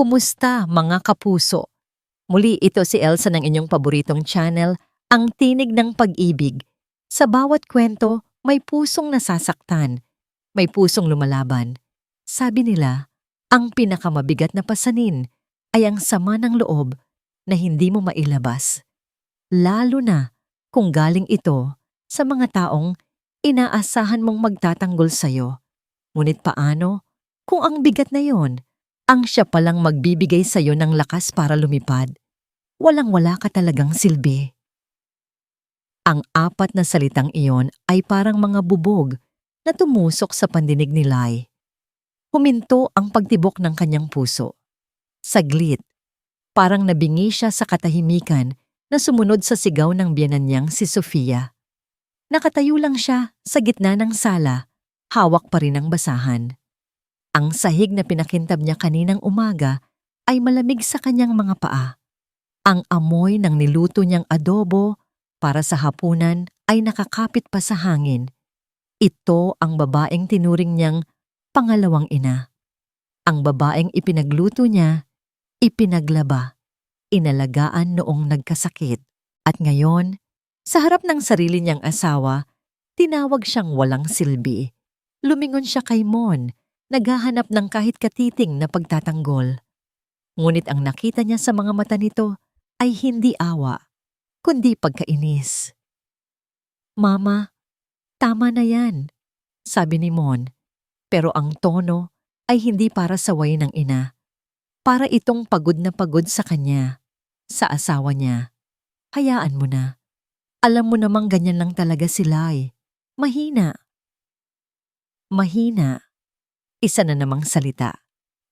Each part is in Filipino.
Kumusta mga kapuso? Muli ito si Elsa ng inyong paboritong channel, ang Tinig ng Pag-ibig. Sa bawat kwento, may pusong nasasaktan, may pusong lumalaban. Sabi nila, ang pinakamabigat na pasanin ay ang sama ng loob na hindi mo mailabas. Lalo na kung galing ito sa mga taong inaasahan mong magtatanggol sa'yo. Ngunit paano kung ang bigat na yon ang siya palang magbibigay sa'yo ng lakas para lumipad? Walang-wala ka talagang silbi. Ang apat na salitang iyon ay parang mga bubog na tumusok sa pandinig ni Lai. Huminto ang pagtibok ng kanyang puso. Saglit, parang nabingi siya sa katahimikan na sumunod sa sigaw ng biyenan niyang si Sofia. Nakatayo lang siya sa gitna ng sala, hawak pa rin ang basahan. Ang sahig na pinakintab niya kaninang umaga ay malamig sa kanyang mga paa. Ang amoy ng niluto niyang adobo para sa hapunan ay nakakapit pa sa hangin. Ito ang babaeng tinuring niyang pangalawang ina. Ang babaeng ipinagluto niya, ipinaglaba, inalagaan noong nagkasakit. At ngayon, sa harap ng sarili niyang asawa, tinawag siyang walang silbi. Lumingon siya kay Mon, naghahanap ng kahit katiting na pagtatanggol. Ngunit ang nakita niya sa mga mata nito ay hindi awa, kundi pagkainis. "Mama, tama na yan," sabi ni Mon, pero ang tono ay hindi para saway ng ina. Para itong pagod na pagod sa kanya, sa asawa niya. Hayaan mo na. Alam mo namang ganyan lang talaga si Lai. Mahina. Mahina. Isa na namang salita.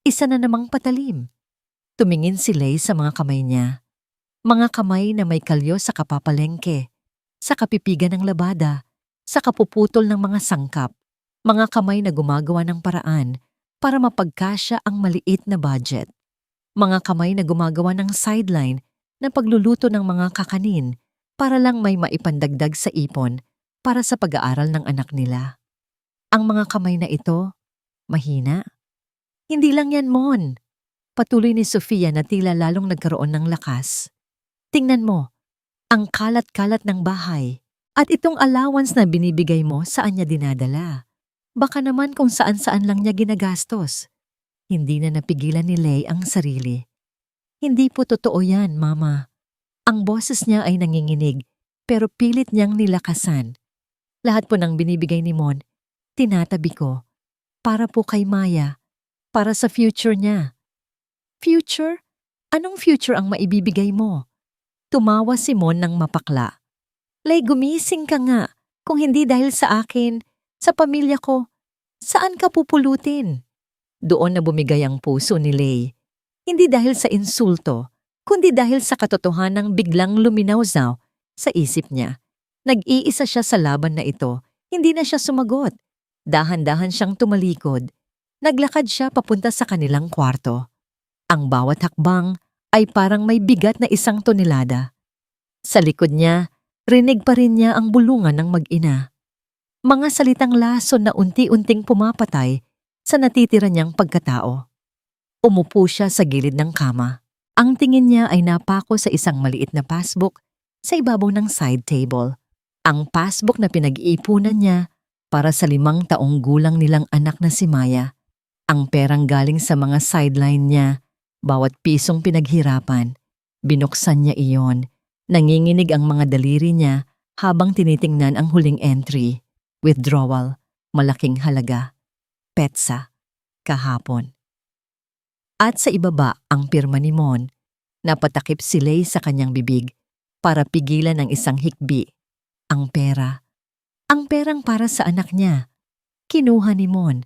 Isa na namang patalim. Tumingin si Lai sa mga kamay niya. Mga kamay na may kalyo sa kapapalengke, sa kapipigan ng labada, sa kapuputol ng mga sangkap. Mga kamay na gumagawa ng paraan para mapagkasya ang maliit na budget. Mga kamay na gumagawa ng sideline na pagluluto ng mga kakanin para lang may maipandagdag sa ipon para sa pag-aaral ng anak nila. Ang mga kamay na ito, mahina. Hindi lang yan, Mon. Patuloy ni Sofia na tila lalong nagkaroon ng lakas. Tingnan mo, ang kalat-kalat ng bahay at itong allowance na binibigay mo saan niya dinadala. Baka naman kung saan-saan lang niya ginagastos. Hindi na napigilan ni Lei ang sarili. Hindi po totoo yan, Mama. Ang boses niya ay nanginginig pero pilit niyang nilakasan. Lahat po ng binibigay ni Mon, tinatabi ko. Para po kay Maya. Para sa future niya. Future? Anong future ang maibibigay mo? Tumawa si Mon ng mapakla. Lay, gumising ka nga. Kung hindi dahil sa akin, sa pamilya ko, saan ka pupulutin? Doon na bumigay ang puso ni Lay. Hindi dahil sa insulto, kundi dahil sa katotohanang biglang luminaw-zaw sa isip niya. Nag-iisa siya sa laban na ito. Hindi na siya sumagot. Dahan-dahan siyang tumalikod. Naglakad siya papunta sa kanilang kwarto. Ang bawat hakbang ay parang may bigat na 1 tonelada. Sa likod niya, rinig pa rin niya ang bulungan ng mag-ina. Mga salitang lason na unti-unting pumapatay sa natitira niyang pagkatao. Umupo siya sa gilid ng kama. Ang tingin niya ay napako sa isang maliit na passbook sa ibabaw ng side table. Ang passbook na pinag-iipunan niya para sa 5 taong gulang nilang anak na si Maya. Ang perang galing sa mga sideline niya, bawat pisong pinaghirapan. Binuksan niya iyon. Nanginginig ang mga daliri niya habang tinitingnan ang huling entry. Withdrawal, malaking halaga. Petsa, kahapon. At sa ibaba ang pirma ni Mon. Napatakip si Lei sa kanyang bibig para pigilan ng isang hikbi. Ang pera. Ang perang para sa anak niya. Kinuha ni Mon.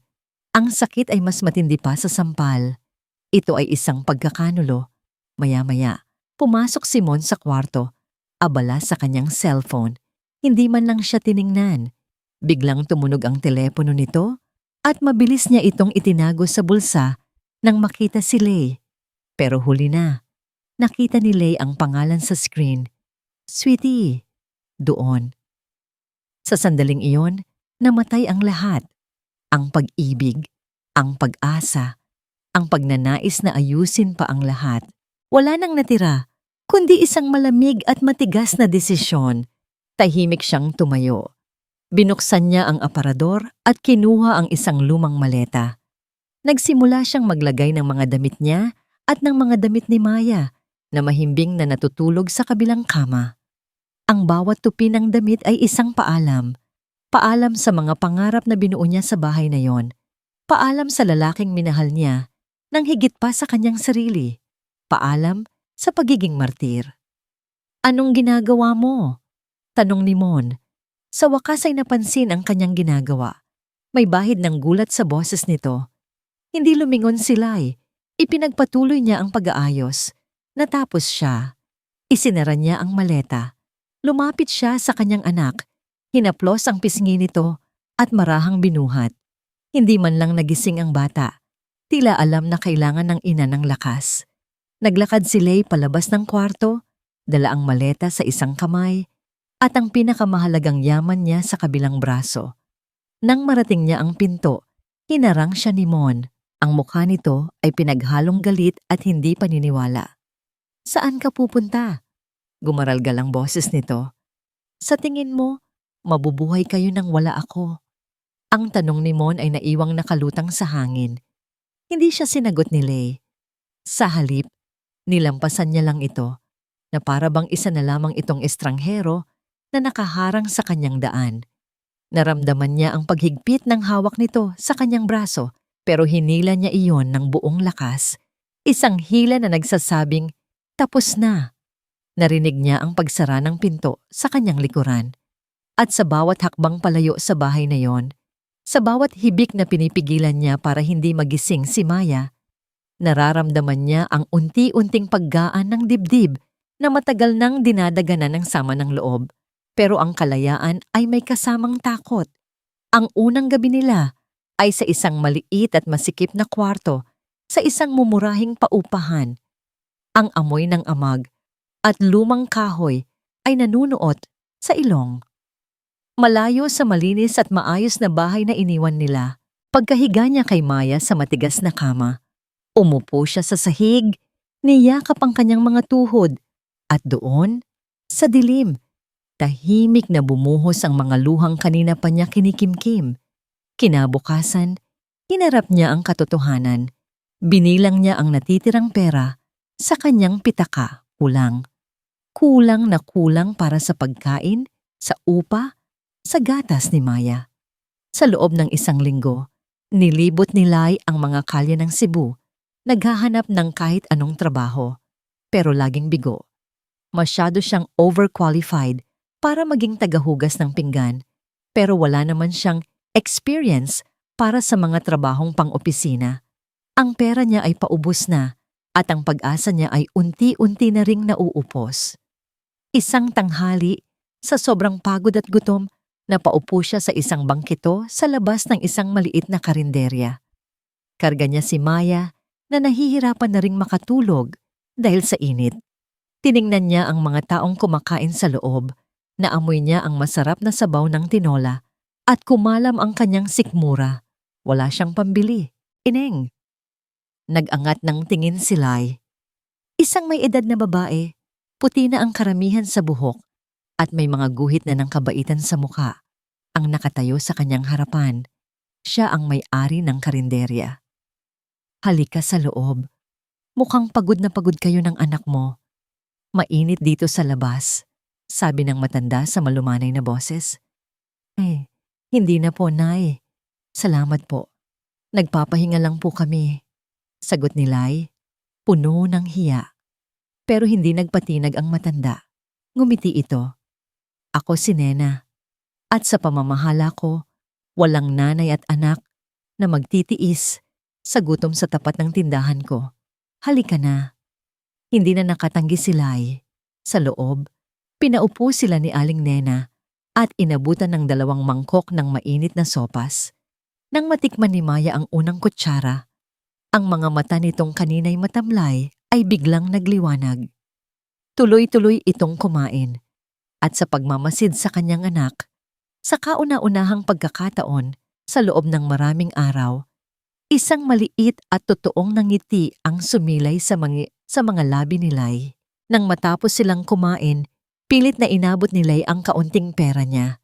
Ang sakit ay mas matindi pa sa sampal. Ito ay isang pagkakanulo. Maya-maya, pumasok si Mon sa kwarto. Abala sa kanyang cellphone. Hindi man lang siya tiningnan. Biglang tumunog ang telepono nito at mabilis niya itong itinago sa bulsa nang makita si Lei. Pero huli na. Nakita ni Lei ang pangalan sa screen. Sweetie. Doon. Sa sandaling iyon, namatay ang lahat. Ang pag-ibig, ang pag-asa, Ang pagnanais na ayusin pa ang lahat. Wala nang natira, kundi isang malamig at matigas na desisyon. Tahimik siyang tumayo. Binuksan niya ang aparador at kinuha ang isang lumang maleta. Nagsimula siyang maglagay ng mga damit niya at ng mga damit ni Maya na mahimbing na natutulog sa kabilang kama. Ang bawat tupi ng damit ay isang paalam. Paalam sa mga pangarap na binuo niya sa bahay na yon. Paalam sa lalaking minahal niya nang higit pa sa kanyang sarili. Paalam sa pagiging martir. "Anong ginagawa mo?" tanong ni Mon. Sa wakas ay napansin ang kanyang ginagawa. May bahid ng gulat sa boses nito. Hindi lumingon si Lai. Ipinagpatuloy niya ang pag-aayos. Natapos siya. Isinara niya ang maleta. Lumapit siya sa kanyang anak. Hinaplos ang pisngi nito at marahang binuhat. Hindi man lang nagising ang bata. Tila alam na kailangan ng ina ng lakas. Naglakad si Lei palabas ng kwarto, dala ang maleta sa isang kamay, at ang pinakamahalagang yaman niya sa kabilang braso. Nang marating niya ang pinto, hinarang siya ni Mon. Ang mukha nito ay pinaghalong galit at hindi paniniwala. "Saan ka pupunta?" Gumaralgal ang boses nito. "Sa tingin mo, mabubuhay kayo nang wala ako?" Ang tanong ni Mon ay naiwang nakalutang sa hangin. Hindi siya sinagot ni Lei. Sa halip, nilampasan niya lang ito, na para bang isa na lamang itong estranghero na nakaharang sa kanyang daan. Naramdaman niya ang paghigpit ng hawak nito sa kanyang braso, pero hinila niya iyon ng buong lakas. Isang hila na nagsasabing, "Tapos na." Narinig niya ang pagsara ng pinto sa kanyang likuran. At sa bawat hakbang palayo sa bahay na yon, sa bawat hibik na pinipigilan niya para hindi magising si Maya, nararamdaman niya ang unti-unting paggaan ng dibdib na matagal nang dinadaganan ng sama ng loob. Pero ang kalayaan ay may kasamang takot. Ang unang gabi nila ay sa isang maliit at masikip na kwarto sa isang mumurahing paupahan. Ang amoy ng amag at lumang kahoy ay nanunuot sa ilong. Malayo sa malinis at maayos na bahay na iniwan nila, pagkahiga niya kay Maya sa matigas na kama, umupo siya sa sahig, niyakap ang kanyang mga tuhod, at doon, sa dilim, tahimik na bumuhos ang mga luhang kanina pa niya kinikimkim. Kinabukasan, hinarap niya ang katotohanan. Binilang niya ang natitirang pera sa kanyang pitaka, kulang. Kulang na kulang para sa pagkain, sa upa, sa gatas ni Maya. Sa loob ng isang linggo, nilibot ni Lai ang mga kalye ng Cebu, naghahanap ng kahit anong trabaho, pero laging bigo. Masyado siyang overqualified para maging tagahugas ng pinggan, pero wala naman siyang experience para sa mga trabahong pang-opisina. Ang pera niya ay paubos na at ang pag-asa niya ay unti-unti na ring nauupos. Isang tanghali, sa sobrang pagod at gutom, napaupo siya sa isang bangkito sa labas ng isang maliit na karinderya. Karga niya si Maya na nahihirapan na ring makatulog dahil sa init. Tiningnan niya ang mga taong kumakain sa loob, naamoy niya ang masarap na sabaw ng tinola at kumalam ang kanyang sikmura. Wala siyang pambili. Ineng. Nag-angat ng tingin si Lai. Isang may edad na babae, puti na ang karamihan sa buhok at may mga guhit na ng kabaitan sa mukha, ang nakatayo sa kanyang harapan. Siya ang may-ari ng karinderya. "Halika sa loob. Mukhang pagod na pagod kayo ng anak mo. Mainit dito sa labas," sabi ng matanda sa malumanay na boses. Hindi na po, Nay. Salamat po. Nagpapahinga lang po kami," sagot ni Lai, puno ng hiya. Pero hindi nagpatinag ang matanda. Ngumiti ito. "Ako si Nena. At sa pamamahala ko, walang nanay at anak na magtitiis sa gutom sa tapat ng tindahan ko. Halika na." Hindi na nakatanggi si Lai. Sa loob, pinaupo sila ni Aling Nena at inabutan ng 2 mangkok ng mainit na sopas. Nang matikman ni Maya ang unang kutsara, ang mga mata nitong kanina'y matamlay ay biglang nagliwanag. Tuloy-tuloy itong kumain at sa pagmamasid sa kanyang anak, sa kauna-unahang pagkakataon sa loob ng maraming araw, Isang maliit at totoong ngiti ang sumilay sa mga labi ni Lai. Nang matapos silang kumain, pilit na inabot ni Lai ang kaunting pera niya.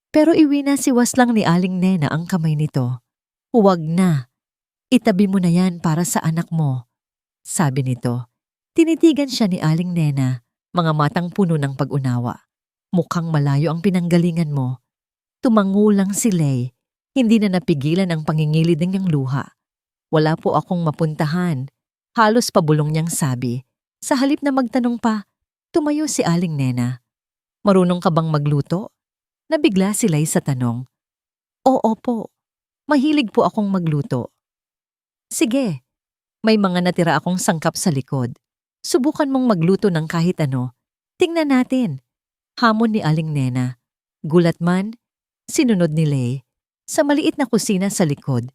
Pero iwinasiwas lang ni Aling Nena ang kamay nito. "Huwag na. Itabi mo na yan para sa anak mo," sabi nito. Tinitigan siya ni Aling Nena, mga matang puno ng pag-unawa. "Mukhang malayo ang pinanggalingan mo." Tumangulang si Lay. Hindi na napigilan ang pangingilid ng niyang luha. "Wala po akong mapuntahan," halos pabulong niyang sabi. Sa halip na magtanong pa, tumayo si Aling Nena. "Marunong ka bang magluto?" Nabigla si Lay sa tanong. "Oo po. Mahilig po akong magluto." "Sige, may mga natira akong sangkap sa likod. Subukan mong magluto ng kahit ano. Tingnan natin," hamon ni Aling Nena. Gulat man, sinunod ni Lay. Sa maliit na kusina sa likod,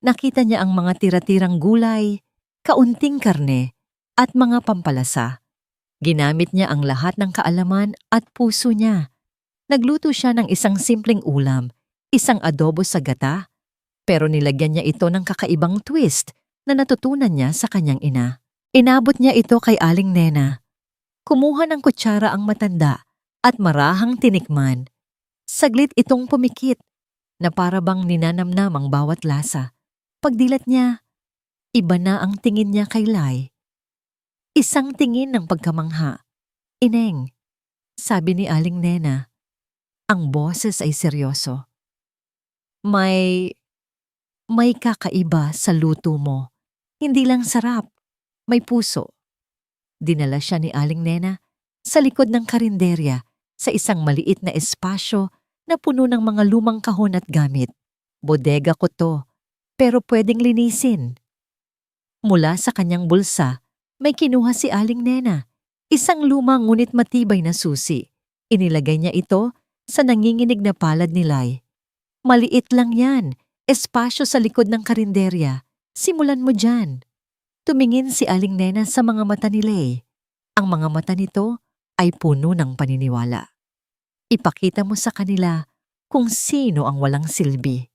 nakita niya ang mga tira-tirang gulay, kaunting karne, at mga pampalasa. Ginamit niya ang lahat ng kaalaman at puso niya. Nagluto siya ng isang simpleng ulam, isang adobo sa gata, pero nilagyan niya ito ng kakaibang twist na natutunan niya sa kanyang ina. Inabot niya ito kay Aling Nena. Kumuha ng kutsara ang matanda at marahang tinikman. Saglit itong pumikit na para bang ninanamnam ang bawat lasa. Pagdilat niya, iba na ang tingin niya kay Lai. Isang tingin ng pagkamangha. "Ineng," sabi ni Aling Nena. Ang boses ay seryoso. May kakaiba sa luto mo. Hindi lang sarap, may puso." Dinala siya ni Aling Nena sa likod ng karinderya sa isang maliit na espasyo na puno ng mga lumang kahon at gamit. "Bodega ko to, pero pwedeng linisin." Mula sa kanyang bulsa, may kinuha si Aling Nena. Isang lumang ngunit matibay na susi. Inilagay niya ito sa nanginginig na palad ni Lai. "Maliit lang yan, espasyo sa likod ng karinderya. Simulan mo dyan." Tumingin si Aling Nena sa mga mata ni Lay. Ang mga mata nito ay puno ng paniniwala. "Ipakita mo sa kanila kung sino ang walang silbi."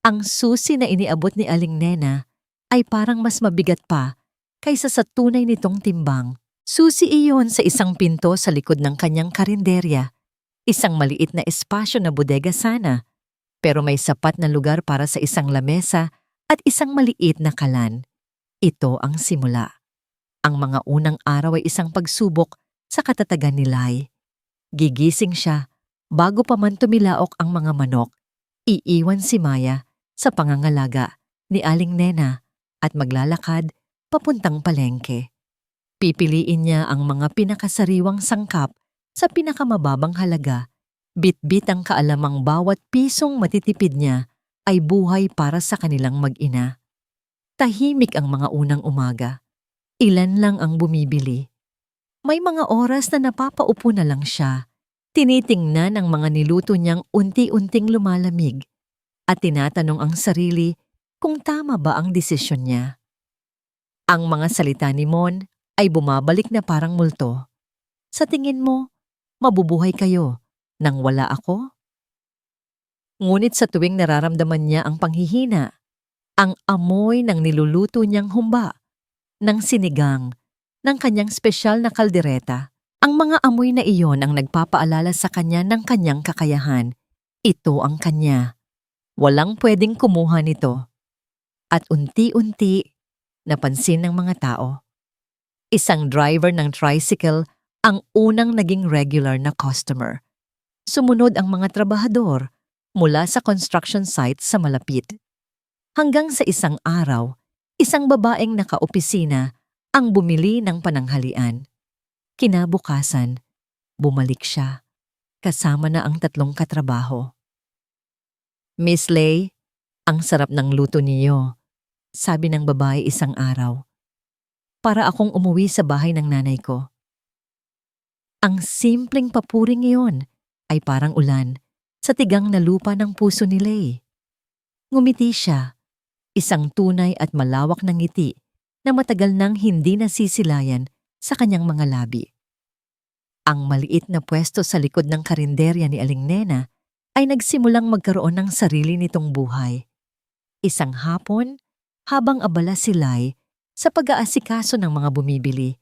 Ang susi na iniabot ni Aling Nena ay parang mas mabigat pa kaysa sa tunay nitong timbang. Susi iyon sa isang pinto sa likod ng kanyang karinderya. Isang maliit na espasyo na bodega sana, pero may sapat na lugar para sa isang lamesa at isang maliit na kalan. Ito ang simula. Ang mga unang araw ay isang pagsubok sa katatagan ni Lai. Gigising siya bago pa man tumilaok ang mga manok. Iiwan si Maya sa pangangalaga ni Aling Nena at maglalakad papuntang palengke. Pipiliin niya ang mga pinakasariwang sangkap sa pinakamababang halaga. Bit-bit ang kaalamang bawat pisong matitipid niya ay buhay para sa kanilang mag-ina. Tahimik ang mga unang umaga. Ilan lang ang bumibili. May mga oras na napapaupo na lang siya. Tinitingnan ang mga niluto niyang unti-unting lumalamig at tinatanong ang sarili kung tama ba ang desisyon niya. Ang mga salita ni Mon ay bumabalik na parang multo. "Sa tingin mo, mabubuhay kayo nang wala ako?" Ngunit sa tuwing nararamdaman niya ang panghihina, ang amoy ng niluluto niyang humba, ng sinigang, ng kanyang espesyal na kaldereta, ang mga amoy na iyon ang nagpapaalala sa kanya ng kanyang kakayahan. Ito ang kanya. Walang pwedeng kumuha nito. At unti-unti, napansin ng mga tao. Isang driver ng tricycle ang unang naging regular na customer. Sumunod ang mga trabahador mula sa construction site sa malapit. Hanggang sa isang araw, isang babaeng nakaopisina ang bumili ng pananghalian. Kinabukasan, bumalik siya, kasama na ang 3 katrabaho. "Miss Lay, ang sarap ng luto niyo," sabi ng babae isang araw. "Para akong umuwi sa bahay ng nanay ko." Ang simpleng papuring iyon ay parang ulan sa tigang na lupa ng puso ni Lay. Ngumiti siya, isang tunay at malawak na ngiti na matagal nang hindi nasisilayan sa kanyang mga labi. Ang maliit na pwesto sa likod ng karinderya ni Aling Nena ay nagsimulang magkaroon ng sarili nitong buhay. Isang hapon, habang abala si Lai sa pag-aasikaso ng mga bumibili,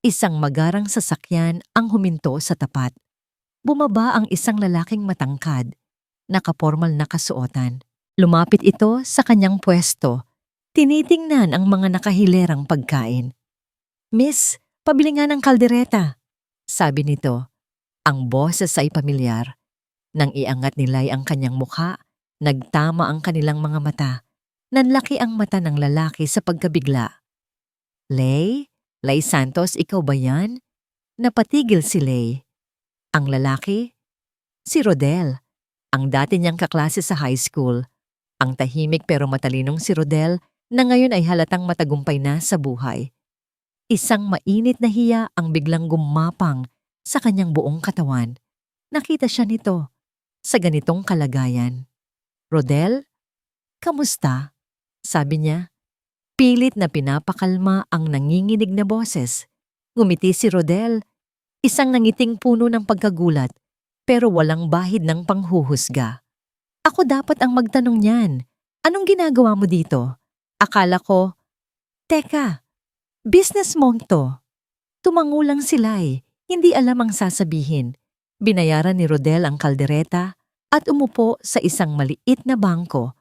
isang magarang sasakyan ang huminto sa tapat. Bumaba ang isang lalaking matangkad, nakapormal na kasuotan. Lumapit ito sa kanyang pwesto. Tinitingnan ang mga nakahilerang pagkain. "Miss, pabili nga ng kaldereta," sabi nito. Ang boses ay pamilyar. Nang iangat ni Lai ang kanyang mukha, nagtama ang kanilang mga mata. Nanlaki ang mata ng lalaki sa pagkabigla. "Lai? Lai Santos, ikaw ba yan?" Napatigil si Lai. Ang lalaki? Si Rodel, ang dati niyang kaklase sa high school. Ang tahimik pero matalinong si Rodel na ngayon ay halatang matagumpay na sa buhay. Isang mainit na hiya ang biglang gumapang sa kanyang buong katawan. Nakita siya nito sa ganitong kalagayan. "Rodel, kamusta?" sabi niya. Pilit na pinapakalma ang nanginginig na boses. Ngumiti si Rodel, isang nangiting puno ng pagkagulat pero walang bahid ng panghuhusga. "Ako dapat ang magtanong niyan. Anong ginagawa mo dito? Akala ko..." "Teka, business mo to." Tumangulang sila hindi alam ang sasabihin. Binayaran ni Rodel ang kaldereta at umupo sa isang maliit na bangko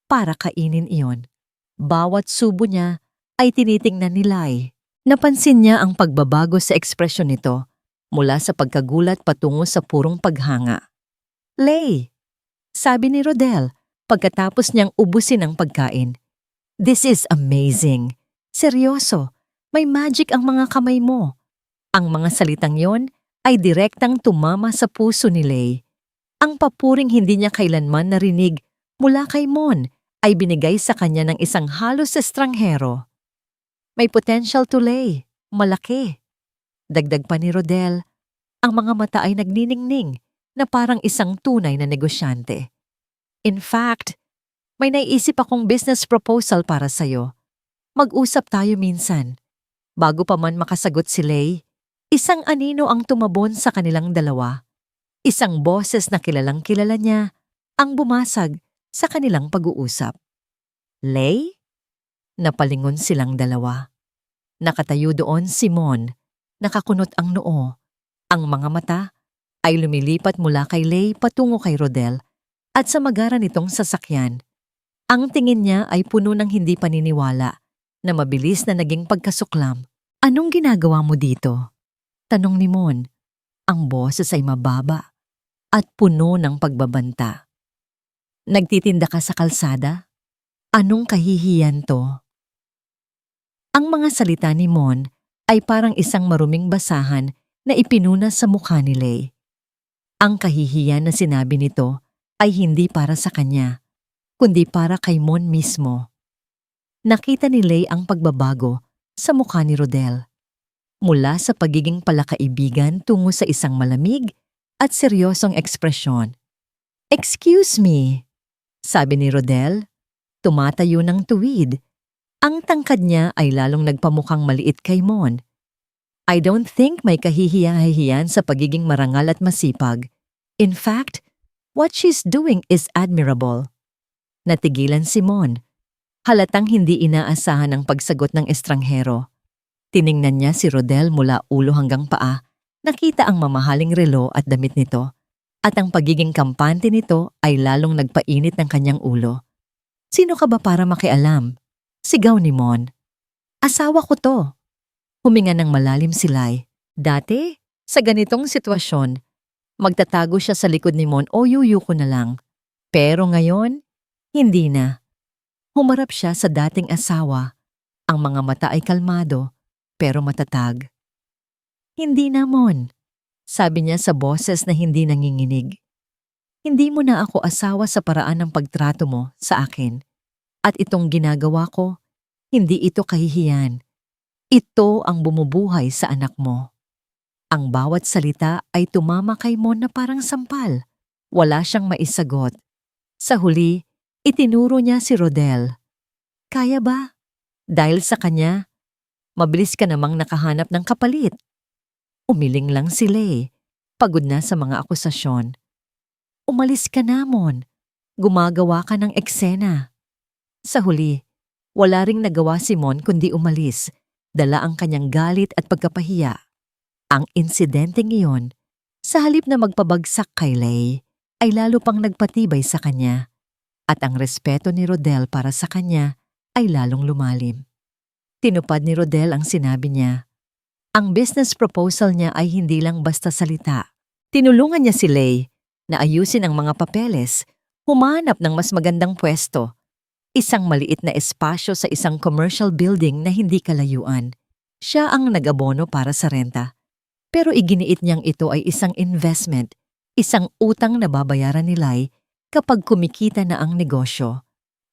para kainin iyon. Bawat subo niya ay tinitingnan ni Lai. Napansin niya ang pagbabago sa ekspresyon nito mula sa pagkagulat patungo sa purong paghanga. "Lai," sabi ni Rodel pagkatapos niyang ubusin ang pagkain. "This is amazing. Seryoso, may magic ang mga kamay mo." Ang mga salitang yon ay direktang tumama sa puso ni Lai. Ang papuring hindi niya kailanman narinig mula kay Mon ay binigay sa kanya ng isang halos estranghero. "May potential to Lai, malaki." Dagdag pa ni Rodel, ang mga mata ay nagniningning na parang isang tunay na negosyante. "In fact, may naisip akong business proposal para sa'yo. Mag-usap tayo minsan." Bago pa man makasagot si Lai, isang anino ang tumabon sa kanilang dalawa. Isang boses na kilalang kilala niya ang bumasag sa kanilang pag-uusap. "Lai?" Napalingon silang dalawa. Nakatayo doon si Mon, nakakunot ang noo. Ang mga mata ay lumilipat mula kay Lai patungo kay Rodel at sa magara nitong sasakyan. Ang tingin niya ay puno ng hindi paniniwala na mabilis na naging pagkasuklam. "Anong ginagawa mo dito?" tanong ni Mon. Ang boses ay mababa at puno ng pagbabanta. "Nagtitinda ka sa kalsada? Anong kahihiyan to?" Ang mga salita ni Mon ay parang isang maruming basahan na ipinuna sa mukha ni Lai. Ang kahihiyan na sinabi nito ay hindi para sa kanya, kundi para kay Mon mismo. Nakita ni Lai ang pagbabago sa mukha ni Rodel. Mula sa pagiging palakaibigan tungo sa isang malamig at seryosong ekspresyon. "Excuse me," sabi ni Rodel, tumatayo ng tuwid. Ang tangkad niya ay lalong nagpamukhang maliit kay Mon. "I don't think may kahihiya-hihiyan sa pagiging marangal at masipag. In fact, what she's doing is admirable." Natigilan si Mon. Halatang hindi inaasahan ang pagsagot ng estranghero. Tiningnan niya si Rodel mula ulo hanggang paa. Nakita ang mamahaling relo at damit nito. At ang pagiging kampante nito ay lalong nagpainit ng kanyang ulo. "Sino ka ba para makialam?" sigaw ni Mon. "Asawa ko to." Huminga ng malalim si Lai. Dati, sa ganitong sitwasyon, magtatago siya sa likod ni Mon o yuyuko na lang. Pero ngayon, hindi na. Humarap siya sa dating asawa. Ang mga mata ay kalmado, pero matatag. "Hindi na, Mon," sabi niya sa boses na hindi nanginginig. "Hindi mo na ako asawa sa paraan ng pagtrato mo sa akin. At itong ginagawa ko, hindi ito kahihiyan. Ito ang bumubuhay sa anak mo." Ang bawat salita ay tumama kay Mon na parang sampal. Wala siyang maisagot. Sa huli, itinuro niya si Rodel. "Kaya ba? Dahil sa kanya, mabilis ka namang nakahanap ng kapalit." Umiling lang si Lai, pagod na sa mga akusasyon. "Umalis ka na, Mon. Gumagawa ka ng eksena." Sa huli, wala ring nagawa si Mon kundi umalis, dala ang kanyang galit at pagkapahiya. Ang insidenteng iyon, sa halip na magpabagsak kay Lay, ay lalo pang nagpatibay sa kanya, at ang respeto ni Rodel para sa kanya ay lalong lumalim. Tinupad ni Rodel ang sinabi niya. Ang business proposal niya ay hindi lang basta salita. Tinulungan niya si Lay na ayusin ang mga papeles, humanap ng mas magandang pwesto, isang maliit na espasyo sa isang commercial building na hindi kalayuan. Siya ang nag-abono para sa renta. Pero iginiit niyang ito ay isang investment, isang utang na babayaran ni Lay kapag kumikita na ang negosyo.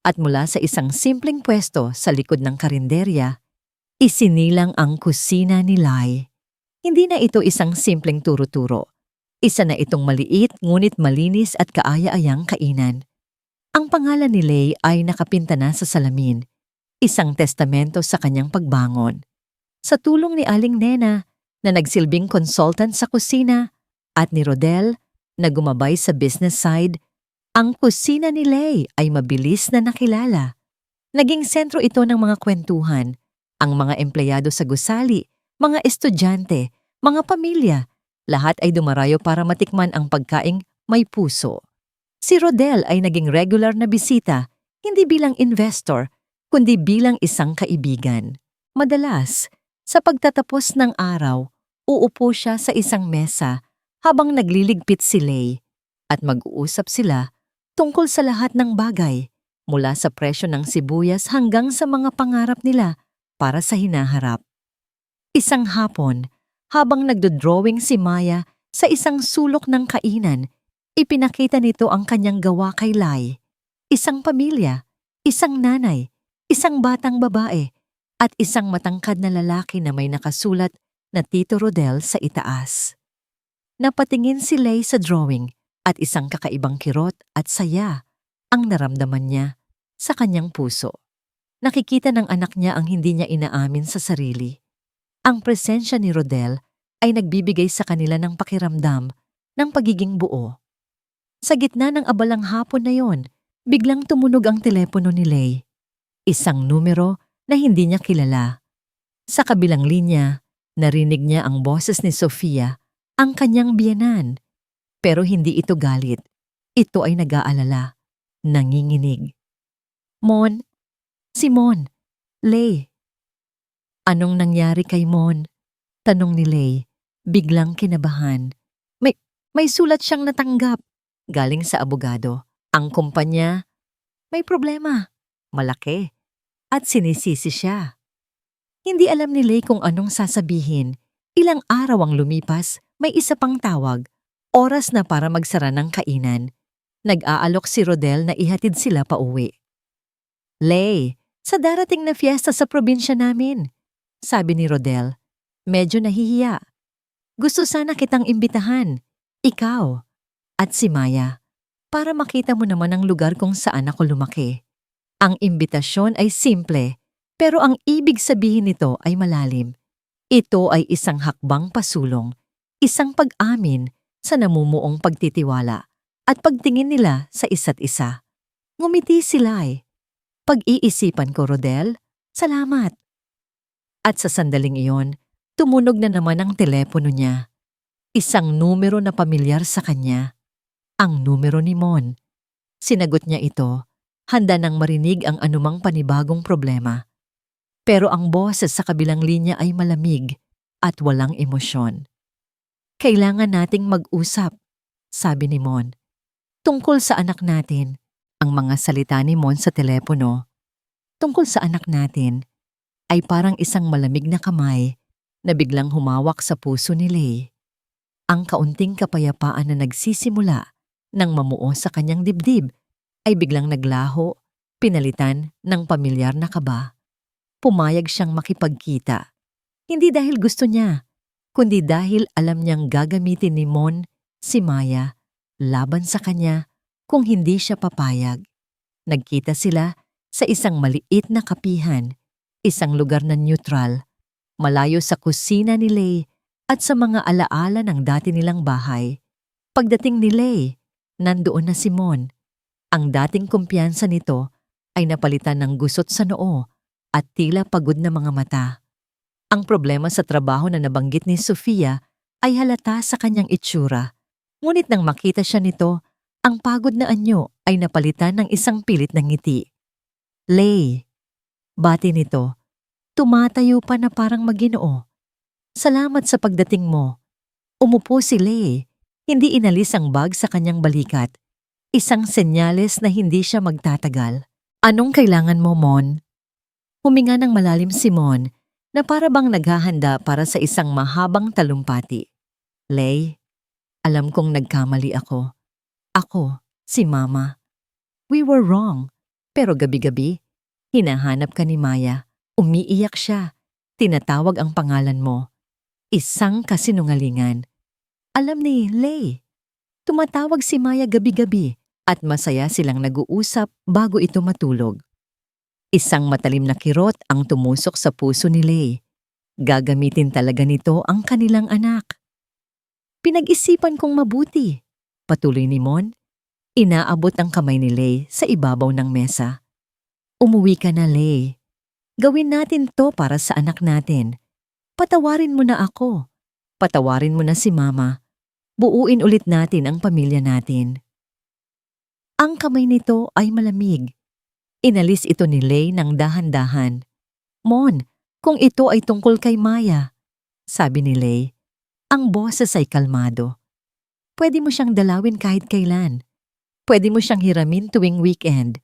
At mula sa isang simpleng pwesto sa likod ng karinderya, isinilang ang kusina ni Lay. Hindi na ito isang simpleng turo-turo. Isa na itong maliit ngunit malinis at kaaya-ayang kainan. Ang pangalan ni Lay ay nakapinta na sa salamin, isang testamento sa kanyang pagbangon. Sa tulong ni Aling Nena na nagsilbing consultant sa kusina at ni Rodel na gumabay sa business side, ang kusina ni Lay ay mabilis na nakilala. Naging sentro ito ng mga kwentuhan, ang mga empleyado sa gusali, mga estudyante, mga pamilya, lahat ay dumarayo para matikman ang pagkaing may puso. Si Rodel ay naging regular na bisita, hindi bilang investor, kundi bilang isang kaibigan. Madalas, sa pagtatapos ng araw, uupo siya sa isang mesa habang nagliligpit si Lay at mag-uusap sila tungkol sa lahat ng bagay, mula sa presyo ng sibuyas hanggang sa mga pangarap nila para sa hinaharap. Isang hapon, habang nagdodrawing si Maya sa isang sulok ng kainan, ipinakita nito ang kanyang gawa kay Lay. Isang pamilya, isang nanay, isang batang babae, at isang matangkad na lalaki na may nakasulat na Tito Rodel sa itaas. Napatingin si Lay sa drawing at isang kakaibang kirot at saya ang naramdaman niya sa kanyang puso. Nakikita ng anak niya ang hindi niya inaamin sa sarili. Ang presensya ni Rodel ay nagbibigay sa kanila ng pakiramdam ng pagiging buo. Sa gitna ng abalang hapon na yon, biglang tumunog ang telepono ni Lay. Isang numero na hindi niya kilala. Sa kabilang linya, narinig niya ang boses ni Sofia, ang kanyang biyenan. Pero hindi ito galit. Ito ay nag-aalala, nanginginig. Mon, si Mon, Lay. Anong nangyari kay Mon? Tanong ni Lay, biglang kinabahan. May sulat siyang natanggap. Galing sa abogado. Ang kumpanya, may problema. Malaki. At sinisisi siya. Hindi alam ni Lay kung anong sasabihin. Ilang araw ang lumipas, may isa pang tawag. Oras na para magsara ng kainan. Nag-aalok si Rodel na ihatid sila pauwi. Lay, sa darating na fiesta sa probinsya namin, sabi ni Rodel. Medyo nahihiya. Gusto sana kitang imbitahan. Ikaw at si Maya, para makita mo naman ang lugar kung saan ako lumaki. Ang imbitasyon ay simple, pero ang ibig sabihin nito ay malalim. Ito ay isang hakbang pasulong, isang pag-amin sa namumuong pagtitiwala at pagtingin nila sa isa't isa. Ngumiti sila eh. Pag-iisipan ko, Rodel, salamat. At sa sandaling iyon, tumunog na naman ang telepono niya. Isang numero na pamilyar sa kanya. Ang numero ni Mon. Sinagot niya ito, handa nang marinig ang anumang panibagong problema. Pero ang boses sa kabilang linya ay malamig at walang emosyon. Kailangan nating mag-usap, sabi ni Mon. Tungkol sa anak natin, ang mga salita ni Mon sa telepono, tungkol sa anak natin, ay parang isang malamig na kamay na biglang humawak sa puso ni Lay. Ang kaunting kapayapaan na nagsisimula nang mamuo sa kanyang dibdib ay biglang naglaho, pinalitan ng pamilyar na kaba. Pumayag siyang makipagkita. Hindi dahil gusto niya, kundi dahil alam niyang gagamitin ni Mon si Maya laban sa kanya kung hindi siya papayag. Nagkita sila sa isang maliit na kapihan, isang lugar na neutral, malayo sa kusina ni Lay at sa mga alaala ng dati nilang bahay. Pagdating ni Lay, nandoon na si Mon. Ang dating kumpiyansa nito ay napalitan ng gusot sa noo at tila pagod na mga mata. Ang problema sa trabaho na nabanggit ni Sofia ay halata sa kanyang itsura. Ngunit nang makita siya nito, ang pagod na anyo ay napalitan ng isang pilit na ngiti. "Lay," bati nito, tumatayo pa na parang maginoo. "Salamat sa pagdating mo." Umupo si Lay, hindi inalis ang bag sa kanyang balikat. Isang senyales na hindi siya magtatagal. "Anong kailangan mo, Mon?" Huminga ng malalim si Mon na para bang naghahanda para sa isang mahabang talumpati. "Lay, alam kong nagkamali ako. Ako, si Mama. We were wrong. Pero gabi-gabi, hinahanap ka ni Maya. Umiiyak siya. Tinatawag ang pangalan mo. Isang kasinungalingan. Alam ni Lay, tumatawag si Maya gabi-gabi at masaya silang nag-uusap bago ito matulog. Isang matalim na kirot ang tumusok sa puso ni Lay. Gagamitin talaga nito ang kanilang anak. Pinag-isipan kong mabuti. Patuloy ni Mon. Inaabot ang kamay ni Lay sa ibabaw ng mesa. "Umuwi ka na, Lay. Gawin natin to para sa anak natin. Patawarin mo na ako. Patawarin mo na si Mama. Buuin ulit natin ang pamilya natin." Ang kamay nito ay malamig. Inalis ito ni Lay ng dahan-dahan. "Mon, kung ito ay tungkol kay Maya," sabi ni Lay. Ang boses ay kalmado. "Pwede mo siyang dalawin kahit kailan. Pwede mo siyang hiramin tuwing weekend.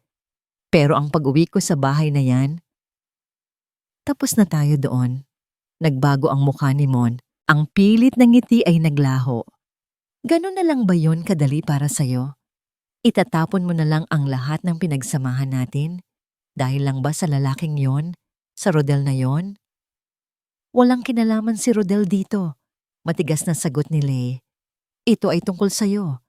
Pero ang pag-uwi ko sa bahay na yan..." Tapos na tayo doon. Nagbago ang mukha ni Mon. Ang pilit ng ngiti ay naglaho. "Ganun na lang ba yon kadali para sa'yo? Itatapon mo na lang ang lahat ng pinagsamahan natin? Dahil lang ba sa lalaking yon? Sa Rodel na yon?" "Walang kinalaman si Rodel dito," matigas na sagot ni Lay. "Ito ay tungkol sa'yo.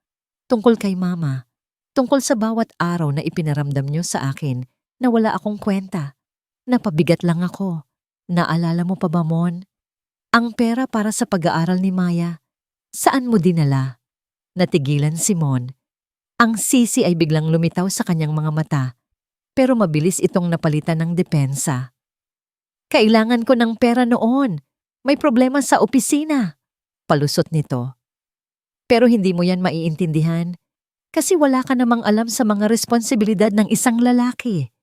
Tungkol kay Mama. Tungkol sa bawat araw na ipinaramdam niyo sa akin na wala akong kwenta. Napabigat lang ako. Naalala mo pa ba, Mon? Ang pera para sa pag-aaral ni Maya. Saan mo dinala?" Natigilan si Mon. Ang sisi ay biglang lumitaw sa kanyang mga mata, pero mabilis itong napalitan ng depensa. "Kailangan ko ng pera noon. May problema sa opisina." Palusot nito. "Pero hindi mo yan maiintindihan kasi wala ka namang alam sa mga responsibilidad ng isang lalaki."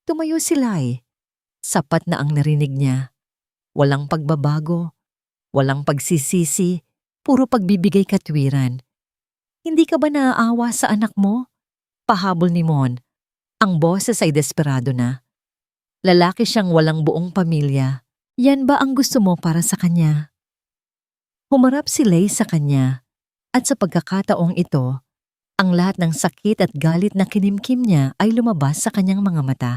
Tumayo si Lay. Sapat na ang narinig niya. Walang pagbabago, walang pagsisisi, puro pagbibigay katwiran. "Hindi ka ba naaawa sa anak mo?" Pahabol ni Mon. Ang boses ay desperado na. Lalaki siyang walang buong pamilya. Yan ba ang gusto mo para sa kanya? Humarap si Lay sa kanya at sa pagkakataong ito, ang lahat ng sakit at galit na kinimkim niya ay lumabas sa kanyang mga mata.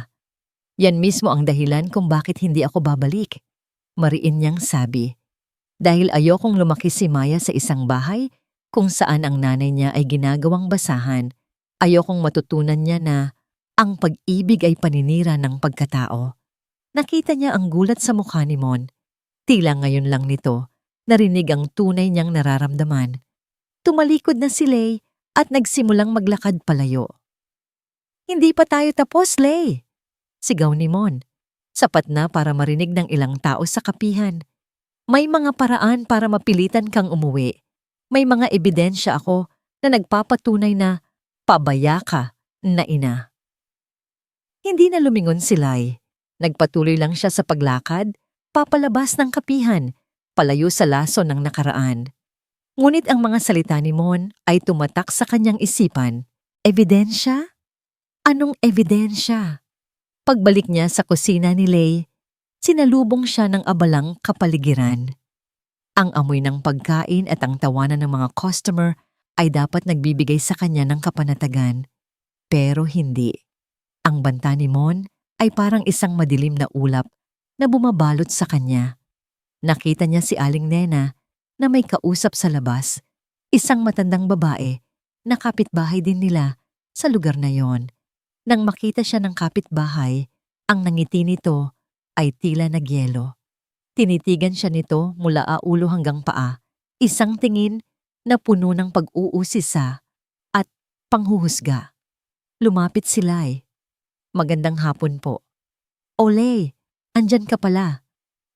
"Yan mismo ang dahilan kung bakit hindi ako babalik," mariin niyang sabi. "Dahil ayokong lumaki si Maya sa isang bahay kung saan ang nanay niya ay ginagawang basahan. Ayokong matutunan niya na ang pag-ibig ay paninira ng pagkatao." Nakita niya ang gulat sa mukha ni Mon. Tila ngayon lang nito narinig ang tunay niyang nararamdaman. Tumalikod na si Lay at nagsimulang maglakad palayo. "Hindi pa tayo tapos, Lay!" Sigaw ni Mon. Sapat na para marinig ng ilang tao sa kapihan. "May mga paraan para mapilitan kang umuwi. May mga ebidensya ako na nagpapatunay na pabaya ka na ina." Hindi na lumingon si Lay. Nagpatuloy lang siya sa paglakad, papalabas ng kapihan, palayo sa laso ng nakaraan. Ngunit ang mga salita ni Mon ay tumatak sa kanyang isipan. Ebidensya? Anong ebidensya? Pagbalik niya sa kusina ni Lay, sinalubong siya ng abalang kapaligiran. Ang amoy ng pagkain at ang tawanan ng mga customer ay dapat nagbibigay sa kanya ng kapanatagan. Pero hindi. Ang banta ni Mon ay parang isang madilim na ulap na bumabalot sa kanya. Nakita niya si Aling Nena na may kausap sa labas, isang matandang babae na kapitbahay din nila sa lugar na yon. Nang makita siya ng kapitbahay, ang nangiti nito ay tila nagyelo. Tinitigan siya nito mula ulo hanggang paa, isang tingin na puno ng pag-uusisa at panghuhusga. Lumapit si Lay. Magandang hapon po. Ole, andyan ka pala.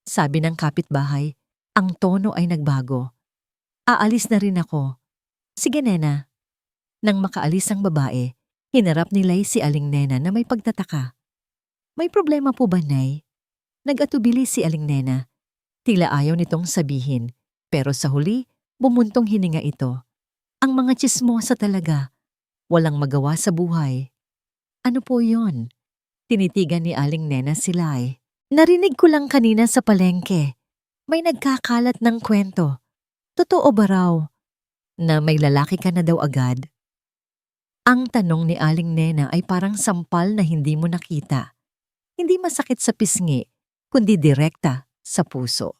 Sabi ng kapitbahay, ang tono ay nagbago. Aalis na rin ako. Sige, Nena. Nang makaalis ang babae, hinarap ni Lay si Aling Nena na may pagtataka. May problema po ba, Nay? Nag-atubili si Aling Nena. Tila ayaw nitong sabihin, pero sa huli, bumuntong hininga ito. Ang mga tsismosa talaga. Walang magawa sa buhay. Ano po yon? Tinitigan ni Aling Nena si Lay. Narinig ko lang kanina sa palengke. May nagkakalat ng kwento. Totoo ba raw na may lalaki ka na daw agad? Ang tanong ni Aling Nena ay parang sampal na hindi mo nakita. Hindi masakit sa pisngi, kundi direkta sa puso.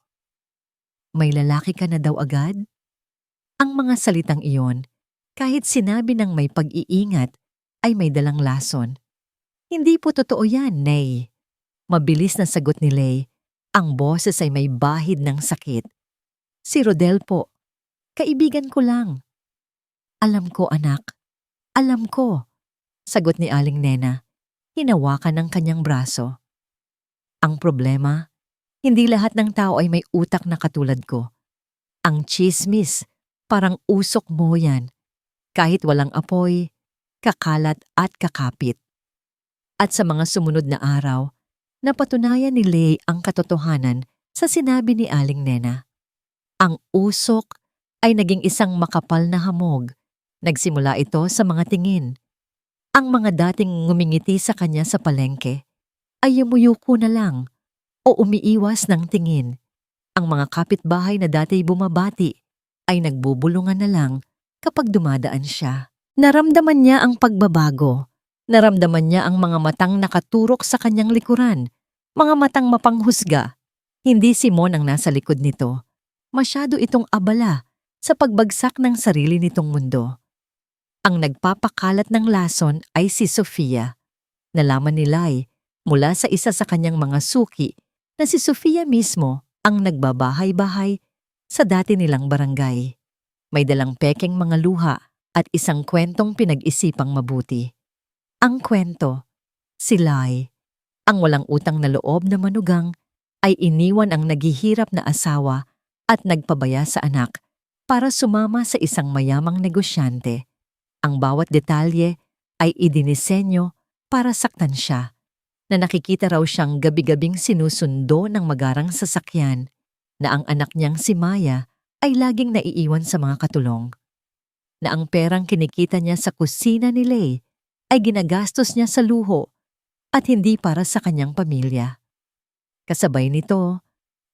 May lalaki ka na daw agad? Ang mga salitang iyon, kahit sinabi ng may pag-iingat, ay may dalang lason. Hindi po totoo yan, Nay. Mabilis na sagot ni Lay. Ang boses ay may bahid ng sakit. Si Rodel po. Kaibigan ko lang. Alam ko, anak. Alam ko. Sagot ni Aling Nena. Hinawakan ng kanyang braso. Ang problema, hindi lahat ng tao ay may utak na katulad ko. Ang chismis, parang usok mo yan. Kahit walang apoy, kakalat at kakapit. At sa mga sumunod na araw, napatunayan ni Lay ang katotohanan sa sinabi ni Aling Nena. Ang usok ay naging isang makapal na hamog. Nagsimula ito sa mga tingin. Ang mga dating ngumingiti sa kanya sa palengke ay yumuyuko na lang o umiiwas ng tingin. Ang mga kapitbahay na dati bumabati ay nagbubulungan na lang kapag dumadaan siya. Naramdaman niya ang pagbabago. Naramdaman niya ang mga matang nakaturok sa kanyang likuran, mga matang mapanghusga. Hindi si Mon ang nasa likod nito. Masyado itong abala sa pagbagsak ng sarili nitong mundo. Ang nagpapakalat ng lason ay si Sofia. Nalaman ni Lay mula sa isa sa kanyang mga suki na si Sofia mismo ang nagbabahay-bahay sa dati nilang barangay. May dalang pekeng mga luha at isang kwentong pinag-isipang mabuti. Ang kwento, si Lay, ang walang utang na loob na manugang, ay iniwan ang naghihirap na asawa at nagpabaya sa anak para sumama sa isang mayamang negosyante. Ang bawat detalye ay idinisenyo para saktan siya, na nakikita raw siyang gabi-gabing sinusundo ng magarang sasakyan, na ang anak niyang si Maya ay laging naiiwan sa mga katulong, na ang perang kinikita niya sa kusina ni Lay ay ginagastos niya sa luho at hindi para sa kanyang pamilya. Kasabay nito,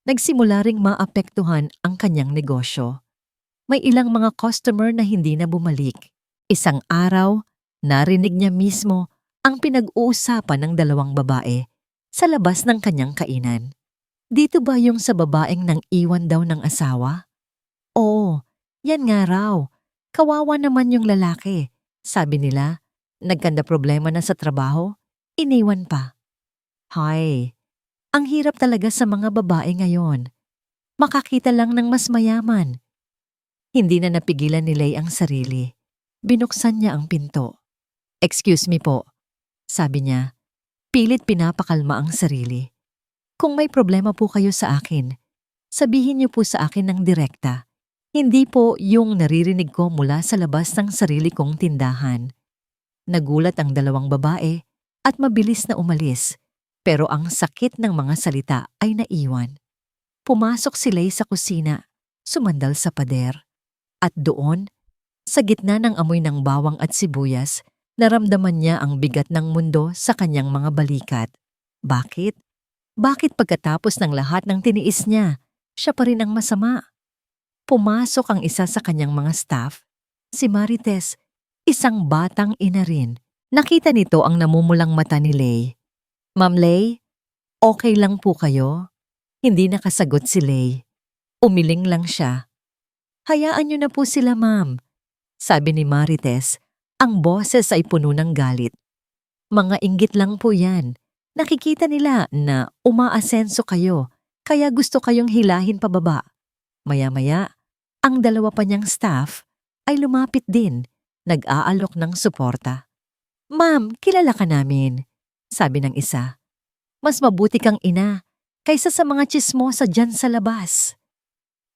nagsimula ring maapektuhan ang kanyang negosyo. May ilang mga customer na hindi na bumalik. Isang araw, narinig niya mismo ang pinag-uusapan ng dalawang babae sa labas ng kanyang kainan. Dito ba yung sa babaeng nang iwan daw ng asawa? Oo, yan nga raw. Kawawa naman yung lalaki. Sabi nila, nagkanda problema na sa trabaho, iniwan pa. Hay, ang hirap talaga sa mga babae ngayon. Makakita lang ng mas mayaman. Hindi na napigilan ni Lay ang sarili. Binuksan niya ang pinto. Excuse me po, sabi niya. Pilit pinapakalma ang sarili. Kung may problema po kayo sa akin, sabihin niyo po sa akin ng direkta. Hindi po yung naririnig ko mula sa labas ng sarili kong tindahan. Nagulat ang dalawang babae at mabilis na umalis, pero ang sakit ng mga salita ay naiwan. Pumasok si Lay sa kusina, sumandal sa pader. At doon, sa gitna ng amoy ng bawang at sibuyas, naramdaman niya ang bigat ng mundo sa kanyang mga balikat. Bakit? Bakit pagkatapos ng lahat ng tiniis niya, siya pa rin ang masama? Pumasok ang isa sa kanyang mga staff, si Marites, isang batang ina rin. Nakita nito ang namumulang mata ni Lay. Ma'am Lay, okay lang po kayo? Hindi nakasagot si Lay. Umiling lang siya. Hayaan niyo na po sila, ma'am. Sabi ni Marites, ang boses ay puno ng galit. Mga inggit lang po yan. Nakikita nila na umaasenso kayo, kaya gusto kayong hilahin pababa. Maya-maya, ang dalawa pa niyang staff ay lumapit din, nag-aalok ng suporta. Ma'am, kilala ka namin. sabi ng isa. Mas mabuti kang ina kaysa sa mga tsismosa dyan sa labas.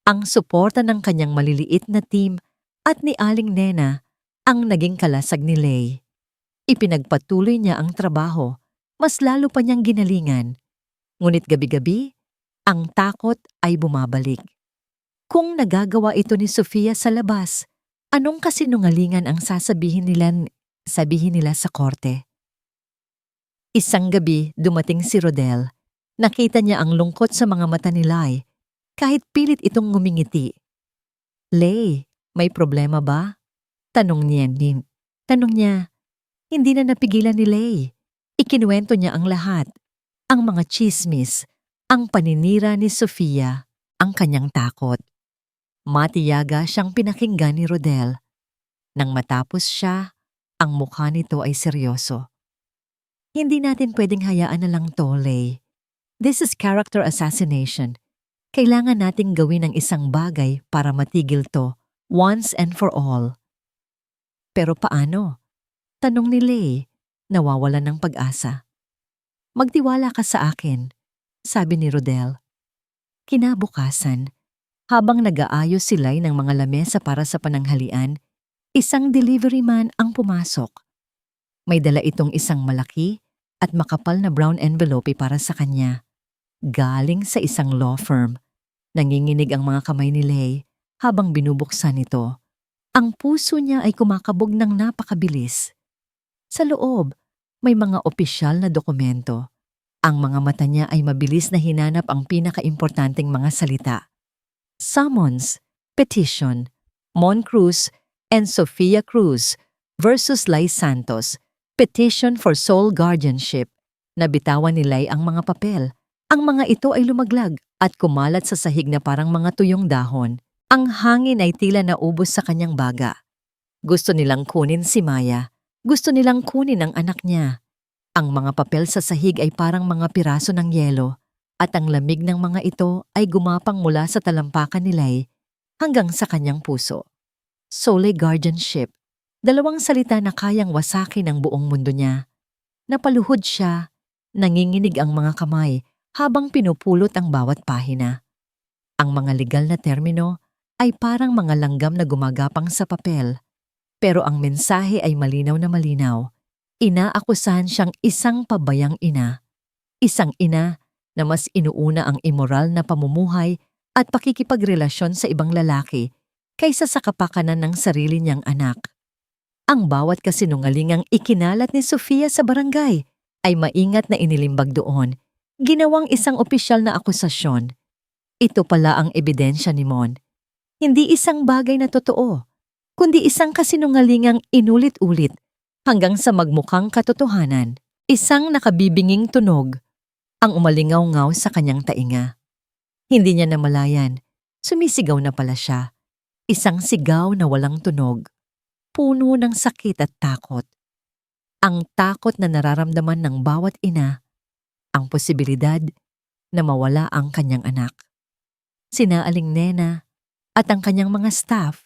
Ang suporta ng kanyang maliliit na team at ni Aling Nena ang naging kalasag ni Lay. Ipinagpatuloy niya ang trabaho, mas lalo pa niyang ginalingan. Ngunit gabi-gabi, ang takot ay bumabalik. Kung nagagawa ito ni Sofia sa labas, anong kasinungalingan ang sasabihin nila sa korte? Isang gabi dumating si Rodel. Nakita niya ang lungkot sa mga mata ni Lay, kahit pilit itong ngumingiti. Lay, may problema ba? Tanong niya. Hindi na napigilan ni Lay. Ikinuwento niya ang lahat. Ang mga chismis, ang paninira ni Sofia, ang kanyang takot. Matiyaga siyang pinakinggan ni Rodel. Nang matapos siya, ang mukha nito ay seryoso. Hindi natin pwedeng hayaan na lang to, Lay. This is character assassination. Kailangan nating gawin ang isang bagay para matigil to, once and for all. Pero paano? Tanong ni Lay, nawawalan ng pag-asa. Magtiwala ka sa akin, sabi ni Rodel. Kinabukasan, habang nag-aayos sila ng mga lamesa para sa pananghalian, isang delivery man ang pumasok. May dala itong isang malaki at makapal na brown envelope para sa kanya. Galing sa isang law firm. Nanginginig ang mga kamay ni Lay habang binubuksan ito. Ang puso niya ay kumakabog ng napakabilis. Sa loob, may mga opisyal na dokumento. Ang mga mata niya ay mabilis na hinanap ang pinakaimportanteng mga salita. Summons, petition, Mon Cruz and Sofia Cruz versus Lay Santos, petition for sole guardianship. Nabitawan ni Lay ang mga papel. Ang mga ito ay lumaglag at kumalat sa sahig na parang mga tuyong dahon. Ang hangin ay tila naubos sa kanyang baga. Gusto nilang kunin si Maya. Gusto nilang kunin ang anak niya. Ang mga papel sa sahig ay parang mga piraso ng yelo at ang lamig ng mga ito ay gumapang mula sa talampakan ni Lay hanggang sa kanyang puso. Sole guardianship, dalawang salita na kayang wasakin ang buong mundo niya. Napaluhod siya, nanginginig ang mga kamay habang pinupulot ang bawat pahina. Ang mga legal na termino ay parang mga langgam na gumagapang sa papel. Pero ang mensahe ay malinaw na malinaw. Inaakusahan siyang isang pabayang ina. Isang ina na mas inuuna ang immoral na pamumuhay at pakikipagrelasyon sa ibang lalaki kaysa sa kapakanan ng sarili niyang anak. Ang bawat kasinungalingang ikinalat ni Sofia sa barangay ay maingat na inilimbag doon. Ginawang isang opisyal na akusasyon. Ito pala ang ebidensya ni Mon. Hindi isang bagay na totoo, kundi isang kasinungalingang inulit-ulit hanggang sa magmukhang katotohanan. Isang nakabibinging tunog ang umalingaw-ngaw sa kanyang tainga. Hindi niya namalayan, sumisigaw na pala siya. Isang sigaw na walang tunog, puno ng sakit at takot. Ang takot na nararamdaman ng bawat ina, ang posibilidad na mawala ang kanyang anak. Sina Aling Nena at ang kanyang mga staff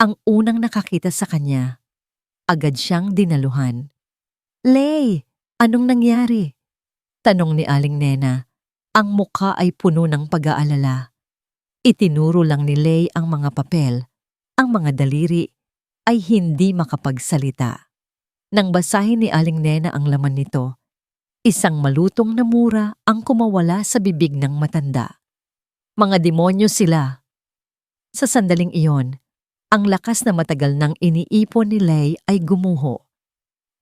ang unang nakakita sa kanya. Agad siyang dinaluhan. Lay, anong nangyari? Tanong ni Aling Nena. Ang mukha ay puno ng pag-aalala. Itinuro lang ni Lay ang mga papel. Ang mga daliri ay hindi makapagsalita. Nang basahin ni Aling Nena ang laman nito, isang malutong na mura ang kumawala sa bibig ng matanda. Mga demonyo sila. Sa sandaling iyon, ang lakas na matagal nang iniipon ni Lay ay gumuho.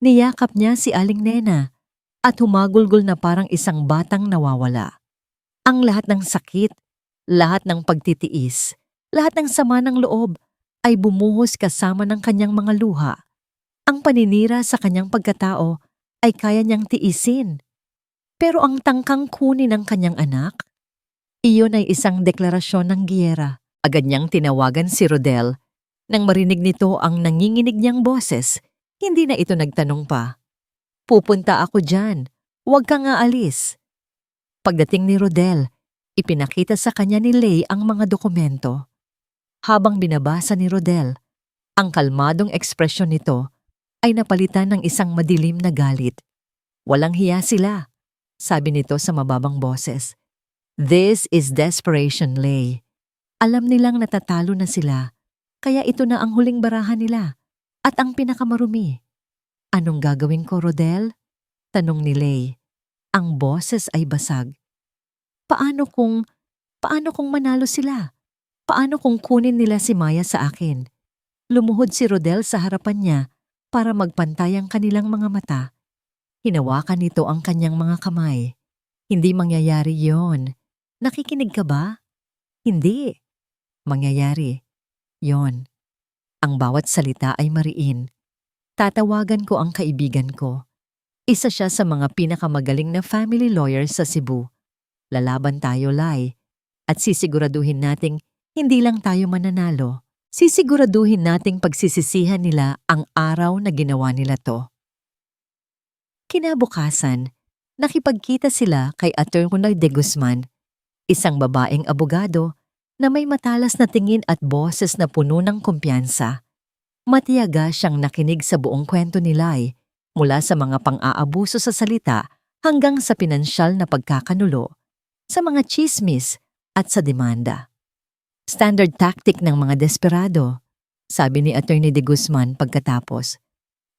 Niyakap niya si Aling Nena at humagulgol na parang isang batang nawawala. Ang lahat ng sakit, lahat ng pagtitiis, lahat ng sama ng loob ay bumuhos kasama ng kanyang mga luha. Ang paninira sa kanyang pagkatao ay kaya niyang tiisin. Pero ang tangkang kunin ng kanyang anak, iyon ay isang deklarasyon ng giyera. Agad niyang tinawagan si Rodel. Nang marinig nito ang nanginginig niyang boses, hindi na ito nagtanong pa. Pupunta ako dyan, huwag kang aalis. Pagdating ni Rodel, ipinakita sa kanya ni Lay ang mga dokumento. Habang binabasa ni Rodel, ang kalmadong ekspresyon nito ay napalitan ng isang madilim na galit. Walang hiya sila, sabi nito sa mababang boses. This is desperation, Lay. Alam nilang natatalo na sila, kaya ito na ang huling barahan nila at ang pinakamarumi. Anong gagawin ko, Rodel? Tanong ni Lay. Ang boses ay basag. Paano kung manalo sila? Paano kung kunin nila si Maya sa akin? Lumuhod si Rodel sa harapan niya para magpantay ang kanilang mga mata. Hinawakan nito ang kanyang mga kamay. Hindi mangyayari yon. Nakikinig ka ba? Hindi. Mangyayari. Yon. Ang bawat salita ay mariin. Tatawagan ko ang kaibigan ko. Isa siya sa mga pinakamagaling na family lawyer sa Cebu. Lalaban tayo, Lai. At sisiguraduhin nating hindi lang tayo mananalo. Sisiguraduhin nating pagsisisihan nila ang araw na ginawa nila to. Kinabukasan, nakipagkita sila kay Attorney De Guzman, isang babaeng abogado na may matalas na tingin at boses na puno ng kumpiyansa. Matiyaga siyang nakinig sa buong kwento ni Lai, mula sa mga pang-aabuso sa salita hanggang sa pinansyal na pagkakanulo, sa mga chismis at sa demanda. Standard tactic ng mga desperado, sabi ni Attorney De Guzman pagkatapos.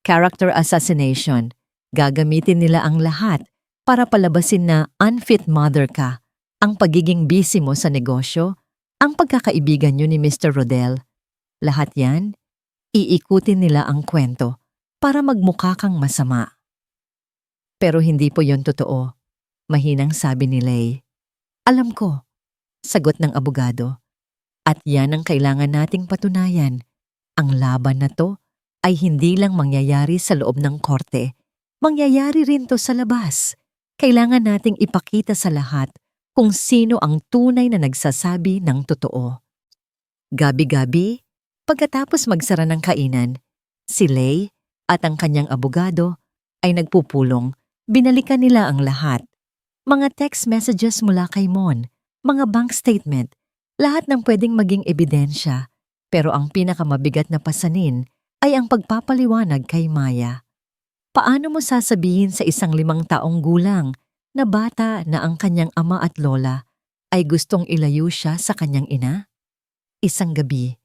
Character assassination. Gagamitin nila ang lahat para palabasin na unfit mother ka, ang pagiging busy mo sa negosyo, ang pagkakaibigan nyo ni Mr. Rodel. Lahat yan, iikutin nila ang kwento para magmukha kang masama. Pero hindi po yon totoo, mahinang sabi ni Lay. Alam ko, sagot ng abogado. At yan ang kailangan nating patunayan. Ang laban na to ay hindi lang mangyayari sa loob ng korte. Mangyayari rin to sa labas. Kailangan nating ipakita sa lahat kung sino ang tunay na nagsasabi ng totoo. Gabi-gabi, pagkatapos magsara ng kainan, si Lay at ang kanyang abogado ay nagpupulong. Binalikan nila ang lahat. Mga text messages mula kay Mon, mga bank statement, lahat ng pwedeng maging ebidensya. Pero ang pinakamabigat na pasanin ay ang pagpapaliwanag kay Maya. Paano mo sasabihin sa isang 5 taong gulang na bata na ang kanyang ama at lola ay gustong ilayo siya sa kanyang ina? Isang gabi,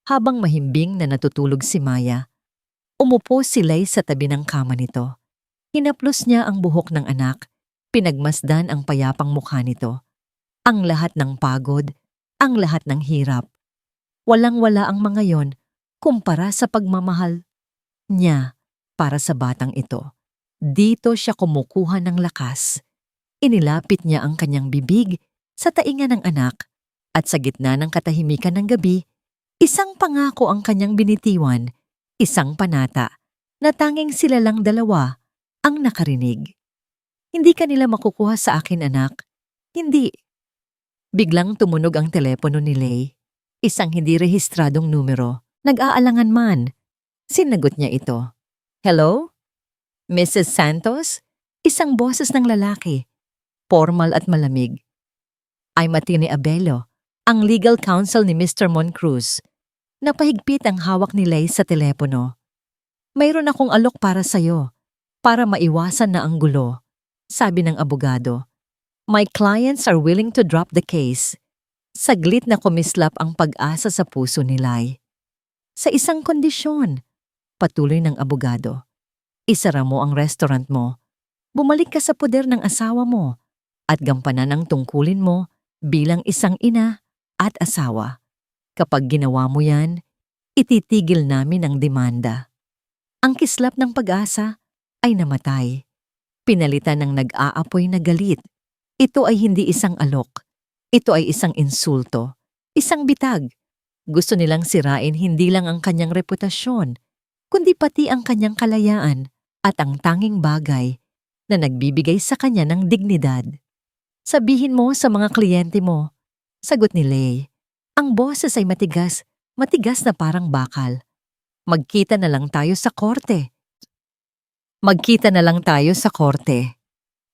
habang mahimbing na natutulog si Maya, umupo si Lay sa tabi ng kama nito. Hinaplos niya ang buhok ng anak, pinagmasdan ang payapang mukha nito. Ang lahat ng pagod, ang lahat ng hirap. Walang-wala ang mga yon kumpara sa pagmamahal niya para sa batang ito. Dito siya kumukuha ng lakas. Inilapit niya ang kanyang bibig sa tainga ng anak at sa gitna ng katahimikan ng gabi, isang pangako ang kanyang binitiwan, isang panata na tanging sila lang dalawa ang nakarinig. Hindi ka nila makukuha sa akin, anak. Hindi. Biglang tumunog ang telepono ni Lay. Isang hindi rehistradong numero. Nag-aalangan man. Sinagot niya ito. Hello? Mrs. Santos? Isang boses ng lalaki. Formal at malamig. I'm Atty. Abelo, ang legal counsel ni Mr. Moncruz. Napahigpit ang hawak ni Lay sa telepono. Mayroon akong alok para sa'yo, para maiwasan na ang gulo, sabi ng abogado. My clients are willing to drop the case. Saglit na kumislap ang pag-asa sa puso ni Lay. Sa isang kondisyon, patuloy ng abogado. Isara mo ang restaurant mo, bumalik ka sa poder ng asawa mo, at gampanan ang tungkulin mo bilang isang ina at asawa. Kapag ginawa mo yan, ititigil namin ang demanda. Ang kislap ng pag-asa ay namatay. Pinalitan ng nag-aapoy na galit. Ito ay hindi isang alok. Ito ay isang insulto, isang bitag. Gusto nilang sirain hindi lang ang kanyang reputasyon, kundi pati ang kanyang kalayaan at ang tanging bagay na nagbibigay sa kanya ng dignidad. Sabihin mo sa mga kliyente mo, sagot ni Lay. Ang boses ay matigas na parang bakal. Magkita na lang tayo sa korte. Magkita na lang tayo sa korte.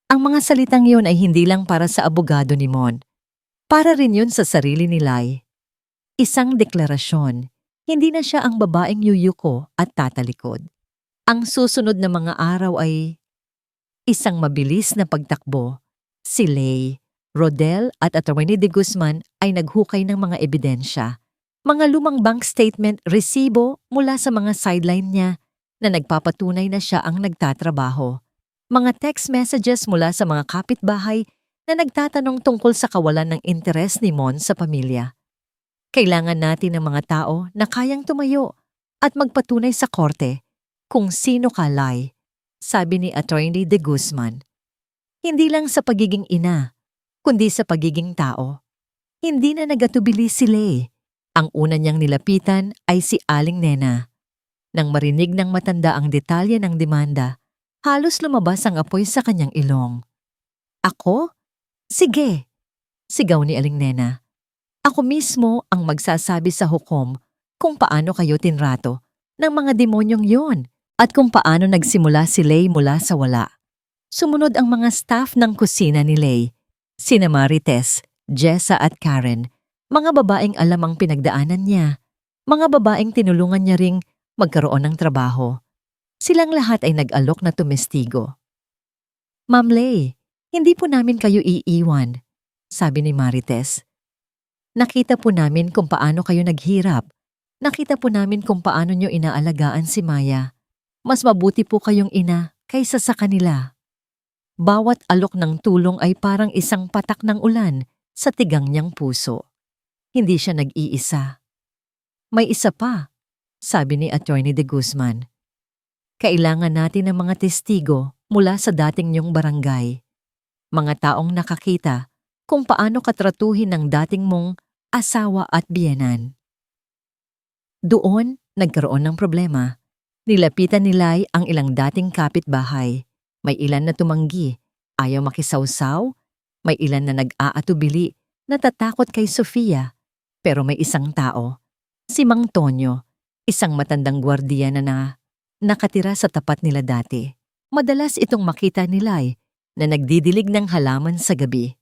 Ang mga salitang yun ay hindi lang para sa abogado ni Mon. Para rin yun sa sarili ni Lay. Isang deklarasyon, hindi na siya ang babaeng yuyuko at tatalikod. Ang susunod na mga araw ay Isang mabilis na pagtakbo. Si Lay, Rodel at Atty. De Guzman ay naghukay ng mga ebidensya. Mga lumang bank statement, resibo mula sa mga sideline niya na nagpapatunay na siya ang nagtatrabaho. Mga text messages mula sa mga kapitbahay na nagtatanong tungkol sa kawalan ng interes ni Mon sa pamilya. Kailangan natin ng mga tao na kayang tumayo at magpatunay sa korte kung sino ka, Lay, sabi ni Atty. De Guzman. Hindi lang sa pagiging ina, kundi sa pagiging tao. Hindi na nagatubili si Lay. Ang una niyang nilapitan ay si Aling Nena. Nang marinig ng matanda ang detalye ng demanda, halos lumabas ang apoy sa kanyang ilong. Ako? Sige, sigaw ni Aling Nena. Ako mismo ang magsasabi sa hukom kung paano kayo tinrato ng mga demonyong yon at kung paano nagsimula si Lay mula sa wala. Sumunod ang mga staff ng kusina ni Lay, sina Marites, Jessa at Karen, mga babaeng alam ang pinagdaanan niya, mga babaeng tinulungan niya ring magkaroon ng trabaho. Silang lahat ay nag-alok na tumestigo. Ma'am Lay, hindi po namin kayo iiwan, sabi ni Marites. Nakita po namin kung paano kayo naghirap. Nakita po namin kung paano niyo inaalagaan si Maya. Mas mabuti po kayong ina kaysa sa kanila. Bawat alok ng tulong ay parang isang patak ng ulan sa tigang niyang puso. Hindi siya nag-iisa. May isa pa, sabi ni Atty. De Guzman. Kailangan natin ng mga testigo mula sa dating niyong barangay. Mga taong nakakita kung paano katratuhin ng dating mong asawa at biyenan. Doon, nagkaroon ng problema. Nilapitan ni Lay ang ilang dating kapitbahay. May ilan na tumanggi, ayaw makisawsaw. May ilan na nag-aatubili, natatakot kay Sofia. Pero may isang tao, si Mang Tonyo, isang matandang gwardiya na nakatira sa tapat nila dati. Madalas itong makita ni Lay na nagdidilig ng halaman sa gabi.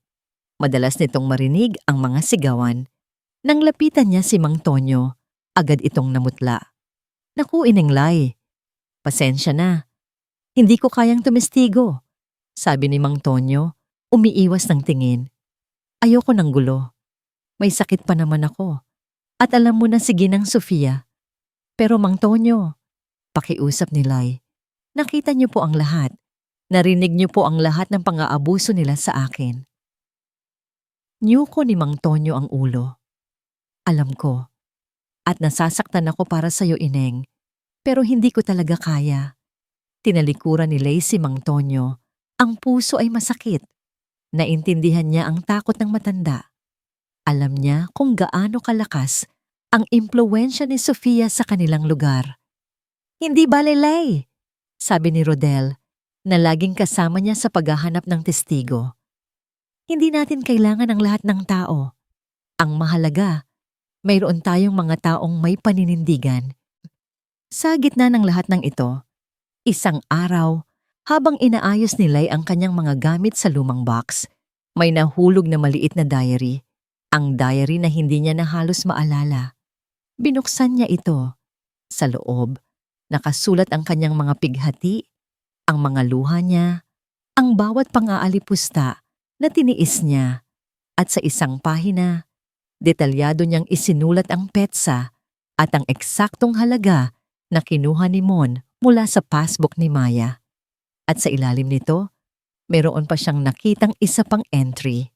Madalas nitong marinig ang mga sigawan. Nang lapitan niya si Mang Tonyo, agad itong namutla. Naku, Ineng Lay, pasensya na. Hindi ko kayang tumestigo, sabi ni Mang Tonyo, umiiwas ng tingin. Ayoko ng gulo. May sakit pa naman ako. At alam mo na si Ginang Sofia. Pero Mang Tonyo, pakiusap ni Lay. Nakita niyo po ang lahat. Narinig niyo po ang lahat ng pang-aabuso nila sa akin. Niyuko ni Mang Tonyo ang ulo. Alam ko. At nasasaktan ako para sa'yo, Ineng. Pero hindi ko talaga kaya. Tinalikuran ni Lay si Mang Tonyo. Ang puso ay masakit. Naintindihan niya ang takot ng matanda. Alam niya kung gaano kalakas ang impluwensya ni Sofia sa kanilang lugar. Hindi bale, Lay, sabi ni Rodel, na laging kasama niya sa paghahanap ng testigo. Hindi natin kailangan ang lahat ng tao. Ang mahalaga, mayroon tayong mga taong may paninindigan. Sa gitna ng lahat ng ito, isang araw, habang inaayos ni Lay ang kanyang mga gamit sa lumang box, may nahulog na maliit na diary. Ang diary na hindi niya na halos maalala. Binuksan niya ito. Sa loob, nakasulat ang kanyang mga pighati, ang mga luha niya, ang bawat pang-aalipusta na tiniis niya. At sa isang pahina, detalyado niyang isinulat ang petsa at ang eksaktong halaga na kinuha ni Mon mula sa passbook ni Maya. At sa ilalim nito, mayroon pa siyang nakitang isa pang entry.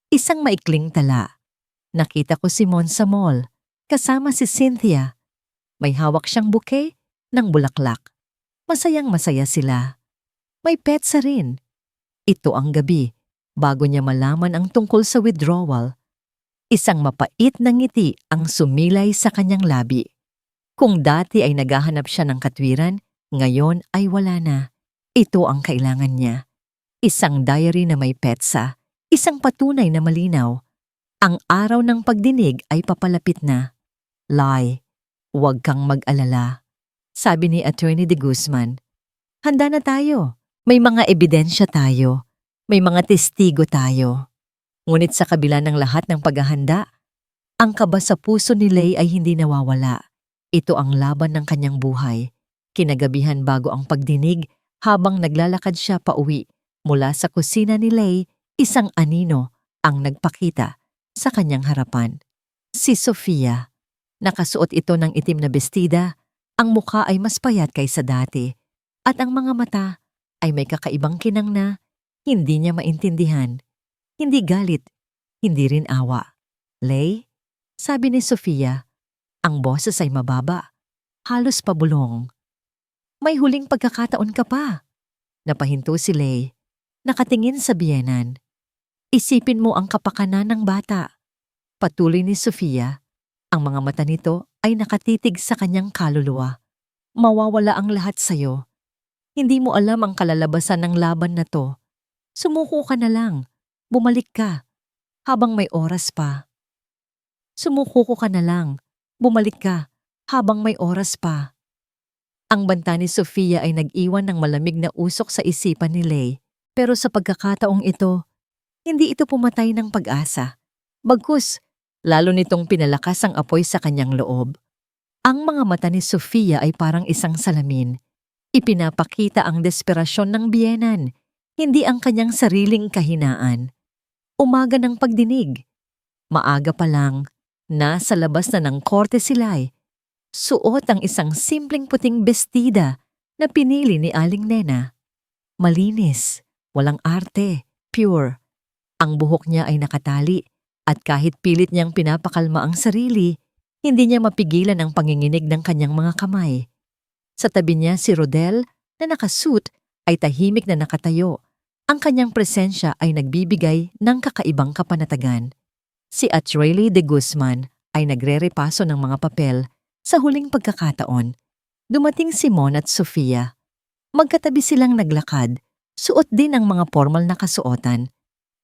Isang maikling tala. Nakita ko si Mon sa mall, kasama si Cynthia. May hawak siyang bouquet ng bulaklak. Masayang masaya sila. May petsa rin. Ito ang gabi, bago niya malaman ang tungkol sa withdrawal. Isang mapait na ngiti ang sumilay sa kanyang labi. Kung dati ay naghahanap siya ng katwiran, ngayon ay wala na. Ito ang kailangan niya. Isang diary na may petsa. Isang patunay na malinaw. Ang araw ng pagdinig ay papalapit na. Lay, huwag kang mag-alala, sabi ni Atty. De Guzman. Handa na tayo. May mga ebidensya tayo. May mga testigo tayo. Ngunit sa kabila ng lahat ng paghahanda, ang kaba sa puso ni Lay ay hindi nawawala. Ito ang laban ng kanyang buhay. Kinagabihan bago ang pagdinig Habang naglalakad siya pauwi mula sa kusina ni Lay, isang anino ang nagpakita sa kanyang harapan. Si Sofia. Nakasuot ito ng itim na bestida, ang mukha ay mas payat kaysa dati, at ang mga mata ay may kakaibang kinang na hindi niya maintindihan. Hindi galit, hindi rin awa. Lay, sabi ni Sofia, ang boses ay mababa, halos pabulong. May huling pagkakataon ka pa. Napahinto si Lay, nakatingin sa biyenan. Isipin mo ang kapakanan ng bata. Patuloy ni Sofia, ang mga mata nito ay nakatitig sa kanyang kaluluwa. Mawawala ang lahat sa'yo. Hindi mo alam ang kalalabasan ng laban na to. Sumuko ka na lang. Bumalik ka. Habang may oras pa. Sumuko ka na lang. Bumalik ka. Habang may oras pa. Ang banta ni Sofia ay nag-iwan ng malamig na usok sa isipan ni Lay. Pero sa pagkakataong ito, hindi ito pumatay ng pag-asa. Bagkus, lalo nitong pinalakas ang apoy sa kanyang loob. Ang mga mata ni Sofia ay parang isang salamin. Ipinapakita ang desperasyon ng biyenan, hindi ang kanyang sariling kahinaan. Umaga ng pagdinig. Maaga pa lang, nasa labas na ng korte si Lay. Suot ang isang simpleng puting bestida na pinili ni Aling Nena. Malinis, walang arte, pure. Ang buhok niya ay nakatali at kahit pilit niyang pinapakalma ang sarili, hindi niya mapigilan ang panginginig ng kanyang mga kamay. Sa tabi niya si Rodel na nakasuit ay tahimik na nakatayo. Ang kanyang presensya ay nagbibigay ng kakaibang kapanatagan. Si Atrely de Guzman ay nagre-repaso ng mga papel. Sa huling pagkakataon, dumating si Mon at Sofia. Magkatabi silang naglakad, suot din ang mga formal na kasuotan.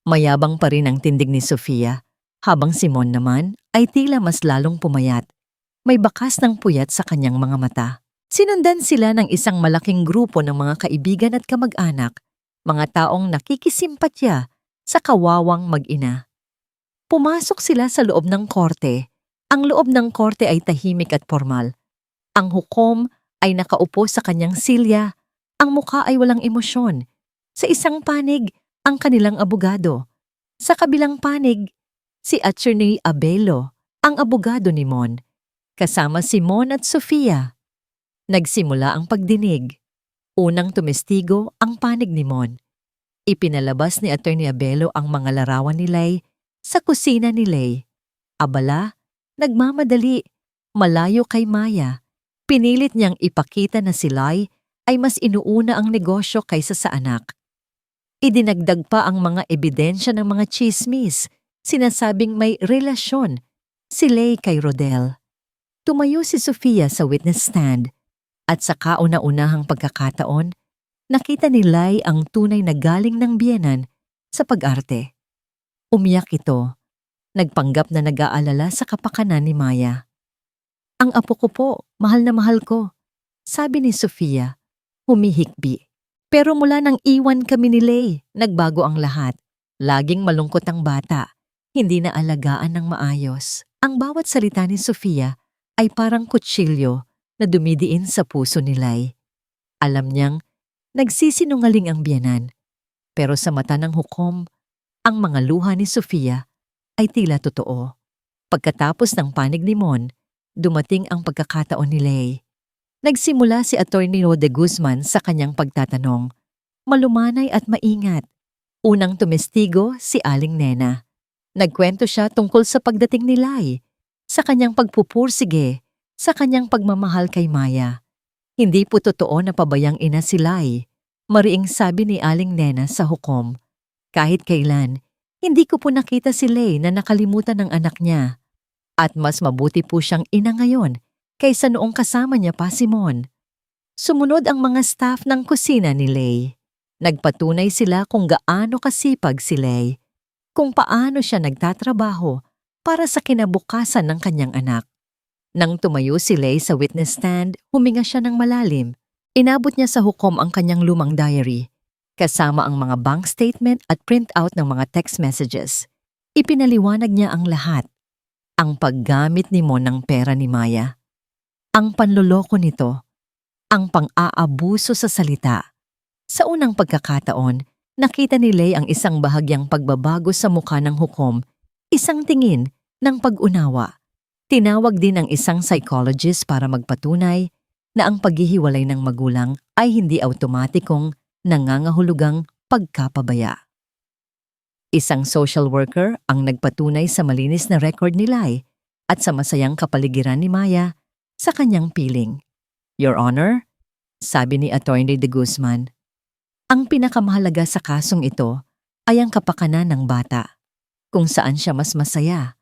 Mayabang pa rin ang tindig ni Sofia, habang si Mon naman ay tila mas lalong pumayat. May bakas ng puyat sa kanyang mga mata. Sinundan sila ng isang malaking grupo ng mga kaibigan at kamag-anak, mga taong nakikisimpatya sa kawawang mag-ina. Pumasok sila sa loob ng korte. Ang loob ng korte ay tahimik at formal. Ang hukom ay nakaupo sa kanyang silya, ang mukha ay walang emosyon. Sa isang panig, ang kanilang abogado. Sa kabilang panig, si Attorney Abelo, ang abogado ni Mon. Kasama si Mon at Sofia. Nagsimula ang pagdinig. Unang tumestigo ang panig ni Mon. Ipinalabas ni Attorney Abelo ang mga larawan ni Lay sa kusina ni Lay. Abala, nagmamadali, malayo kay Maya. Pinilit niyang ipakita na si Lay ay mas inuuna ang negosyo kaysa sa anak. Idinagdag pa ang mga ebidensya ng mga chismis, sinasabing may relasyon si Lay kay Rodel. Tumayo si Sofia sa witness stand at sa kauna-unahang pagkakataon, nakita ni Lay ang tunay na galing ng biyenan sa pag-arte. Umiyak ito. Nagpanggap na nag-aalala sa kapakanan ni Maya. Ang apo ko po, mahal na mahal ko, sabi ni Sofia, humihikbi. Pero mula nang iwan kami ni Lay, nagbago ang lahat. Laging malungkot ang bata, hindi na alagaan ng maayos. Ang bawat salita ni Sofia ay parang kutsilyo na dumidiin sa puso ni Lay. Alam niyang nagsisinungaling ang biyenan, pero sa mata ng hukom, ang mga luha ni Sofia ay tila totoo. Pagkatapos ng panig ni Mon, dumating ang pagkakataon ni Lay. Nagsimula si Attorney de Guzman sa kanyang pagtatanong. Malumanay at maingat. Unang tumestigo si Aling Nena. Nagkwento siya tungkol sa pagdating ni Lay, sa kanyang pagpupursige, sa kanyang pagmamahal kay Maya. Hindi po totoo na pabayang ina si Lay, mariing sabi ni Aling Nena sa hukom. Kahit kailan, hindi ko po nakita si Lay na nakalimutan ng anak niya. At mas mabuti po siyang ina ngayon kaysa noong kasama niya pa si Mon. Sumunod ang mga staff ng kusina ni Lay. Nagpatunay sila kung gaano kasipag si Lay, kung paano siya nagtatrabaho para sa kinabukasan ng kanyang anak. Nang tumayo si Lay sa witness stand, huminga siya ng malalim. Inabot niya sa hukom ang kanyang lumang diary, kasama ang mga bank statement at printout ng mga text messages. Ipinaliwanag niya ang lahat. Ang paggamit ni Mon ng pera ni Maya, ang panloloko nito, ang pang-aabuso sa salita, Sa unang pagkakataon, nakita ni Lay ang isang bahagyang pagbabago sa mukha ng hukom, isang tingin ng pag-unawa. Tinawag din ang isang psychologist para magpatunay na ang paghihiwalay ng magulang ay hindi automatikong nangangahulugang pagkapabaya. Isang social worker ang nagpatunay sa malinis na record ni Lai at sa masayang kapaligiran ni Maya sa kanyang piling. Your Honor, sabi ni Attorney de Guzman, ang pinakamahalaga sa kasong ito ay ang kapakanan ng bata, kung saan siya mas masaya,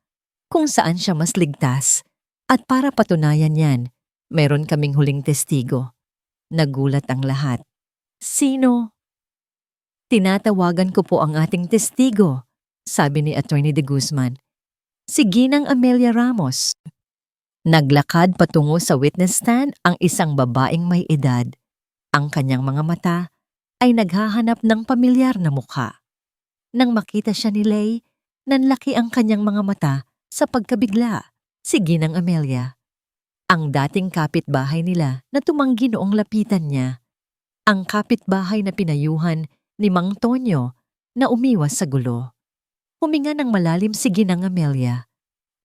kung saan siya mas ligtas, at para patunayan yan, meron kaming huling testigo. Nagulat ang lahat. Sino? Tinatawagan ko po ang ating testigo, sabi ni Attorney de Guzman. Si Ginang Amelia Ramos. Naglakad patungo sa witness stand ang isang babaeng may edad. Ang kanyang mga mata ay naghahanap ng pamilyar na mukha. Nang makita siya ni Lay, nanlaki ang kanyang mga mata sa pagkabigla, si Ginang Amelia. Ang dating kapitbahay nila na tumanggi noong lapitan niya. Ang kapitbahay na pinayuhan ni Mang Tonyo na umiwas sa gulo. Huminga ng malalim si Ginang Amelia.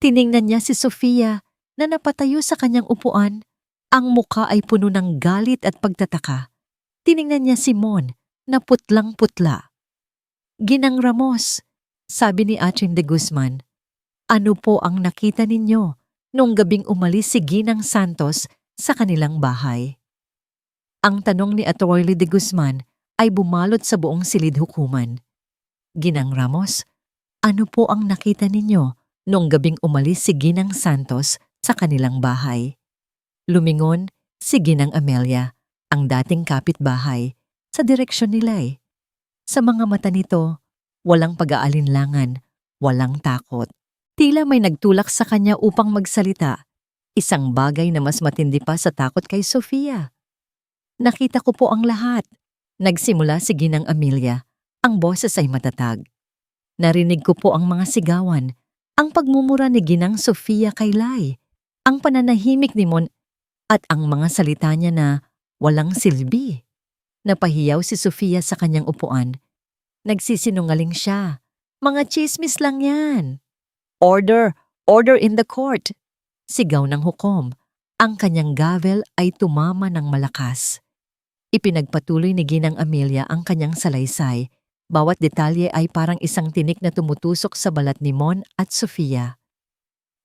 Tiningnan niya si Sofia na napatayo sa kanyang upuan. Ang muka ay puno ng galit at pagtataka. Tiningnan niya si Mon na putlang-putla. Ginang Ramos, sabi ni Atrin de Guzman, ano po ang nakita ninyo nung gabing umalis si Ginang Santos sa kanilang bahay? Ang tanong ni Attorney de Guzman ay bumalot sa buong silid hukuman. Ginang Ramos, ano po ang nakita ninyo nung gabing umalis si Ginang Santos sa kanilang bahay? Lumingon si Ginang Amelia, ang dating kapitbahay, sa direksyon ni Lay. Sa mga mata nito, walang pag-aalinlangan, walang takot. Tila may nagtulak sa kanya upang magsalita, isang bagay na mas matindi pa sa takot kay Sofia. Nakita ko po ang lahat. Nagsimula si Ginang Amelia, ang boses ay matatag. Narinig ko po ang mga sigawan, ang pagmumura ni Ginang Sofia kay Lay, ang pananahimik ni Mon at ang mga salita niya na walang silbi. Napahiyaw si Sofia sa kanyang upuan. Nagsisinungaling siya. Mga chismis lang yan. Order! Order in the court! Sigaw ng hukom. Ang kanyang gavel ay tumama ng malakas. Ipinagpatuloy ni Ginang Amelia ang kanyang salaysay. Bawat detalye ay parang isang tinik na tumutusok sa balat ni Mon at Sofia.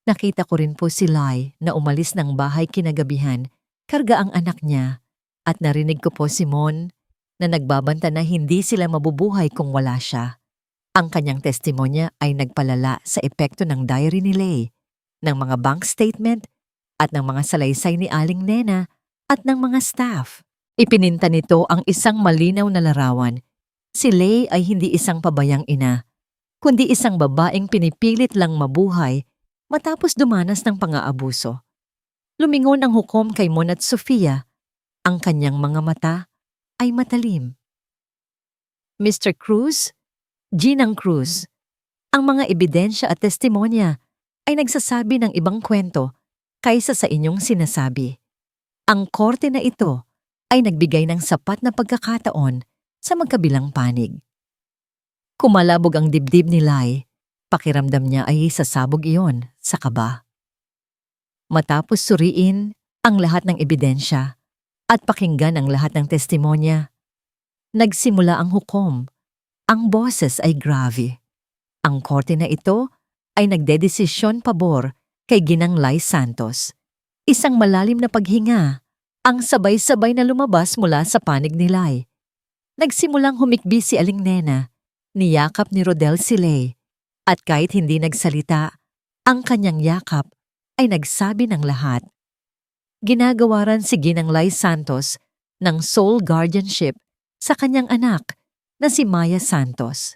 Nakita ko rin po si Lai na umalis ng bahay kinagabihan, karga ang anak niya, at narinig ko po si Mon na nagbabanta na hindi sila mabubuhay kung wala siya. Ang kanyang testimonya ay nagpalala sa epekto ng diary ni Lay, ng mga bank statement, at ng mga salaysay ni Aling Nena at ng mga staff. Ipininta nito ang isang malinaw na larawan. Si Lay ay hindi isang pabayang ina, kundi isang babaeng pinipilit lang mabuhay matapos dumanas ng pang-aabuso. Lumingon ang hukom kay Mon at Sofia. Ang kanyang mga mata ay matalim. Mr. Cruz, Ginang Cruz, ang mga ebidensya at testimonya ay nagsasabi ng ibang kwento kaysa sa inyong sinasabi. Ang korte na ito ay nagbigay ng sapat na pagkakataon sa magkabilang panig. Kumalabog ang dibdib ni Lai, pakiramdam niya ay sasabog iyon sa kaba. Matapos suriin ang lahat ng ebidensya at pakinggan ang lahat ng testimonya, nagsimula ang hukom. Ang boses ay grave. Ang korte na ito ay nagdedesisyon pabor kay Ginang Lai Santos. Isang malalim na paghinga ang sabay-sabay na lumabas mula sa panig ni Lai. Nagsimulang humikbi si Aling Nena, niyakap ni Rodel si Lay, at kahit hindi nagsalita, ang kanyang yakap ay nagsabi ng lahat. Ginagawaran si Ginang Lai Santos ng sole guardianship sa kanyang anak na si Maya Santos.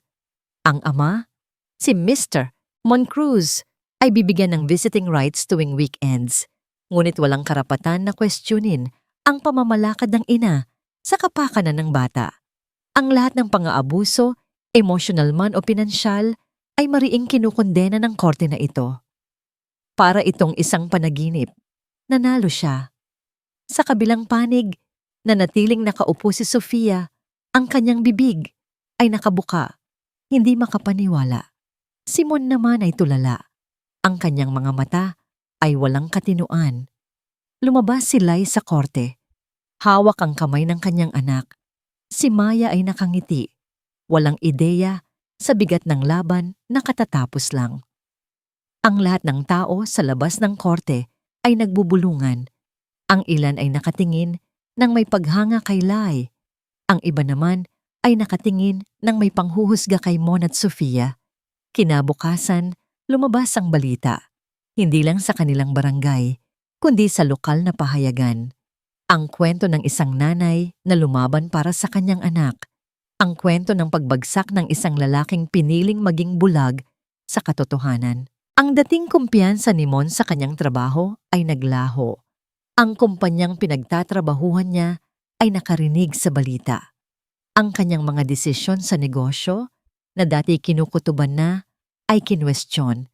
Ang ama, si Mr. Moncruz, ay bibigyan ng visiting rights tuwing weekends, ngunit walang karapatan na questionin ang pamamalakad ng ina sa kapakanan ng bata. Ang lahat ng pang-aabuso, emotional man o pinansyal, ay mariing kinukondena ng korte na ito. Para itong isang panaginip, nanalo siya. Sa kabilang panig, nanatiling nakaupo si Sofia, Ang kanyang bibig ay nakabuka, hindi makapaniwala. Si Mon naman ay tulala. Ang kanyang mga mata ay walang katinuan. Lumabas si Lai sa korte. Hawak ang kamay ng kanyang anak. Si Maya ay nakangiti. Walang ideya sa bigat ng laban na katatapos lang. Ang lahat ng tao sa labas ng korte ay nagbubulungan. Ang ilan ay nakatingin ng may paghanga kay Lai. Ang iba naman ay nakatingin ng may panghuhusga kay Mon at Sofia. Kinabukasan, lumabas ang balita. Hindi lang sa kanilang barangay, kundi sa lokal na pahayagan. Ang kwento ng isang nanay na lumaban para sa kanyang anak. Ang kwento ng pagbagsak ng isang lalaking piniling maging bulag sa katotohanan. Ang dating kumpiyansa ni Mon sa kanyang trabaho ay naglaho. Ang kumpanyang pinagtatrabahuhan niya ay nakarinig sa balita. Ang kanyang mga desisyon sa negosyo na dati kinukutuban na ay kinwestiyon.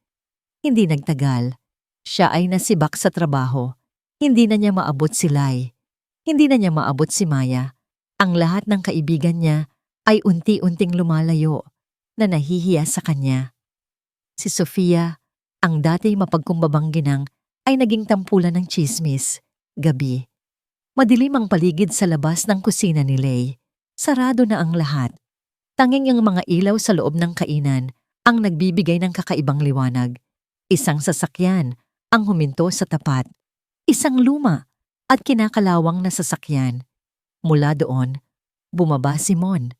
Hindi nagtagal. Siya ay nasibak sa trabaho. Hindi na niya maabot si Lai. Hindi na niya maabot si Maya. Ang lahat ng kaibigan niya ay unti-unting lumalayo na nahihiya sa kanya. Si Sofia, ang dati mapagkumbabang ginang, ay naging tampulan ng tsismis. Gabi. Madilim ang paligid sa labas ng kusina ni Lei. Sarado na ang lahat. Tanging ang mga ilaw sa loob ng kainan ang nagbibigay ng kakaibang liwanag. Isang sasakyan ang huminto sa tapat. Isang luma at kinakalawang na sasakyan. Mula doon, bumaba si Mon.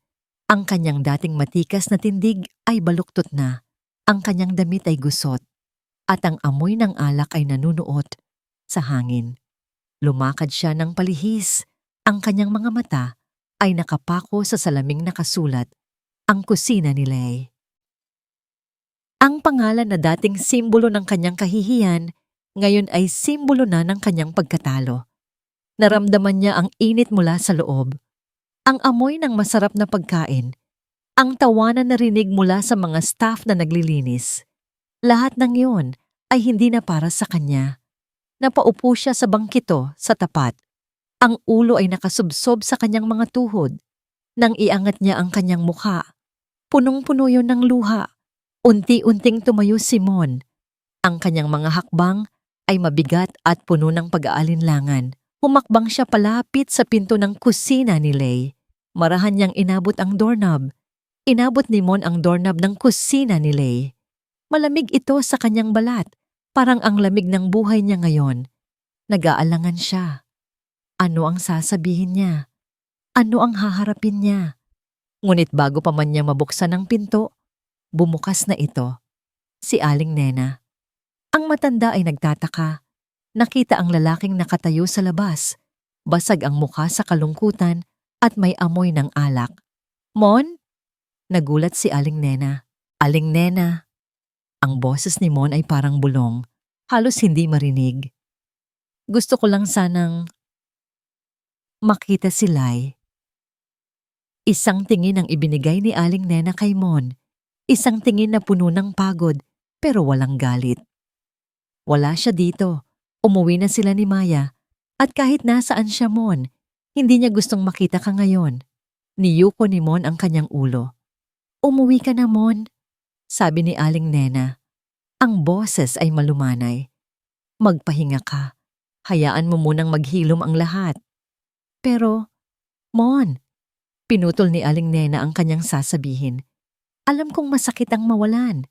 Ang kanyang dating matikas na tindig ay baluktot na. Ang kanyang damit ay gusot. At ang amoy ng alak ay nanunuot sa hangin. Lumakad siya ng palihis. Ang kanyang mga mata ay nakapako sa salaming nakasulat, ang kusina ni Lei. Ang pangalan na dating simbolo ng kanyang kahihiyan, ngayon ay simbolo na ng kanyang pagkatalo. Naramdaman niya ang init mula sa loob, ang amoy ng masarap na pagkain, ang tawanan na rinig mula sa mga staff na naglilinis. Lahat ng iyon ay hindi na para sa kanya. Napaupo siya sa bangkito sa tapat. Ang ulo ay nakasubsob sa kanyang mga tuhod. Nang iangat niya ang kanyang mukha, punong-puno yun ng luha. Unti-unting tumayo si Mon. Ang kanyang mga hakbang ay mabigat at puno ng pag-aalinlangan. Humakbang siya palapit sa pinto ng kusina ni Lei. Marahan niyang inabot ang doorknob. Inabot ni Mon ang doorknob ng kusina ni Lei. Malamig ito sa kanyang balat. Parang ang lamig ng buhay niya ngayon. Nag-aalangan siya. Ano ang sasabihin niya? Ano ang haharapin niya? Ngunit bago pa man niya mabuksan ang pinto, bumukas na ito. Si Aling Nena. Ang matanda ay nagtataka. Nakita ang lalaking nakatayo sa labas. Basag ang mukha sa kalungkutan at may amoy ng alak. Mon? Nagulat si Aling Nena. Aling Nena. Ang boses ni Mon ay parang bulong, halos hindi marinig. Gusto ko lang sanang makita si Lai. Isang tingin ang ibinigay ni Aling Nena kay Mon. Isang tingin na puno ng pagod pero walang galit. Wala siya dito. Umuwi na sila ni Maya. At kahit nasaan siya, Mon, hindi niya gustong makita ka ngayon. Niyuko ni Mon ang kanyang ulo. Umuwi ka na, Mon, sabi ni Aling Nena. Ang boses ay malumanay. Magpahinga ka. Hayaan mo munang maghilom ang lahat. Pero, Mon, pinutol ni Aling Nena ang kanyang sasabihin. Alam kong masakit ang mawalan.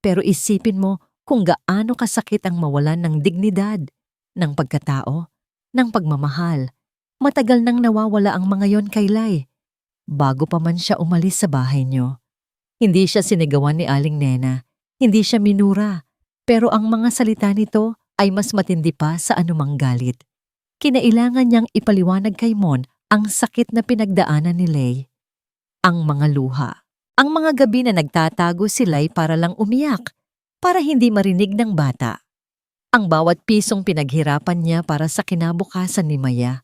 Pero isipin mo kung gaano kasakit ang mawalan ng dignidad, ng pagkatao, ng pagmamahal. Matagal nang nawawala ang mga yon kay Lai. Bago pa man siya umalis sa bahay niyo. Hindi siya sinigawan ni Aling Nena, hindi siya minura, pero ang mga salita nito ay mas matindi pa sa anumang galit. Kinailangan niyang ipaliwanag kay Mon ang sakit na pinagdaanan ni Lei. Ang mga luha, ang mga gabi na nagtatago si Lai para lang umiyak, para hindi marinig ng bata. Ang bawat pisong pinaghirapan niya para sa kinabukasan ni Maya.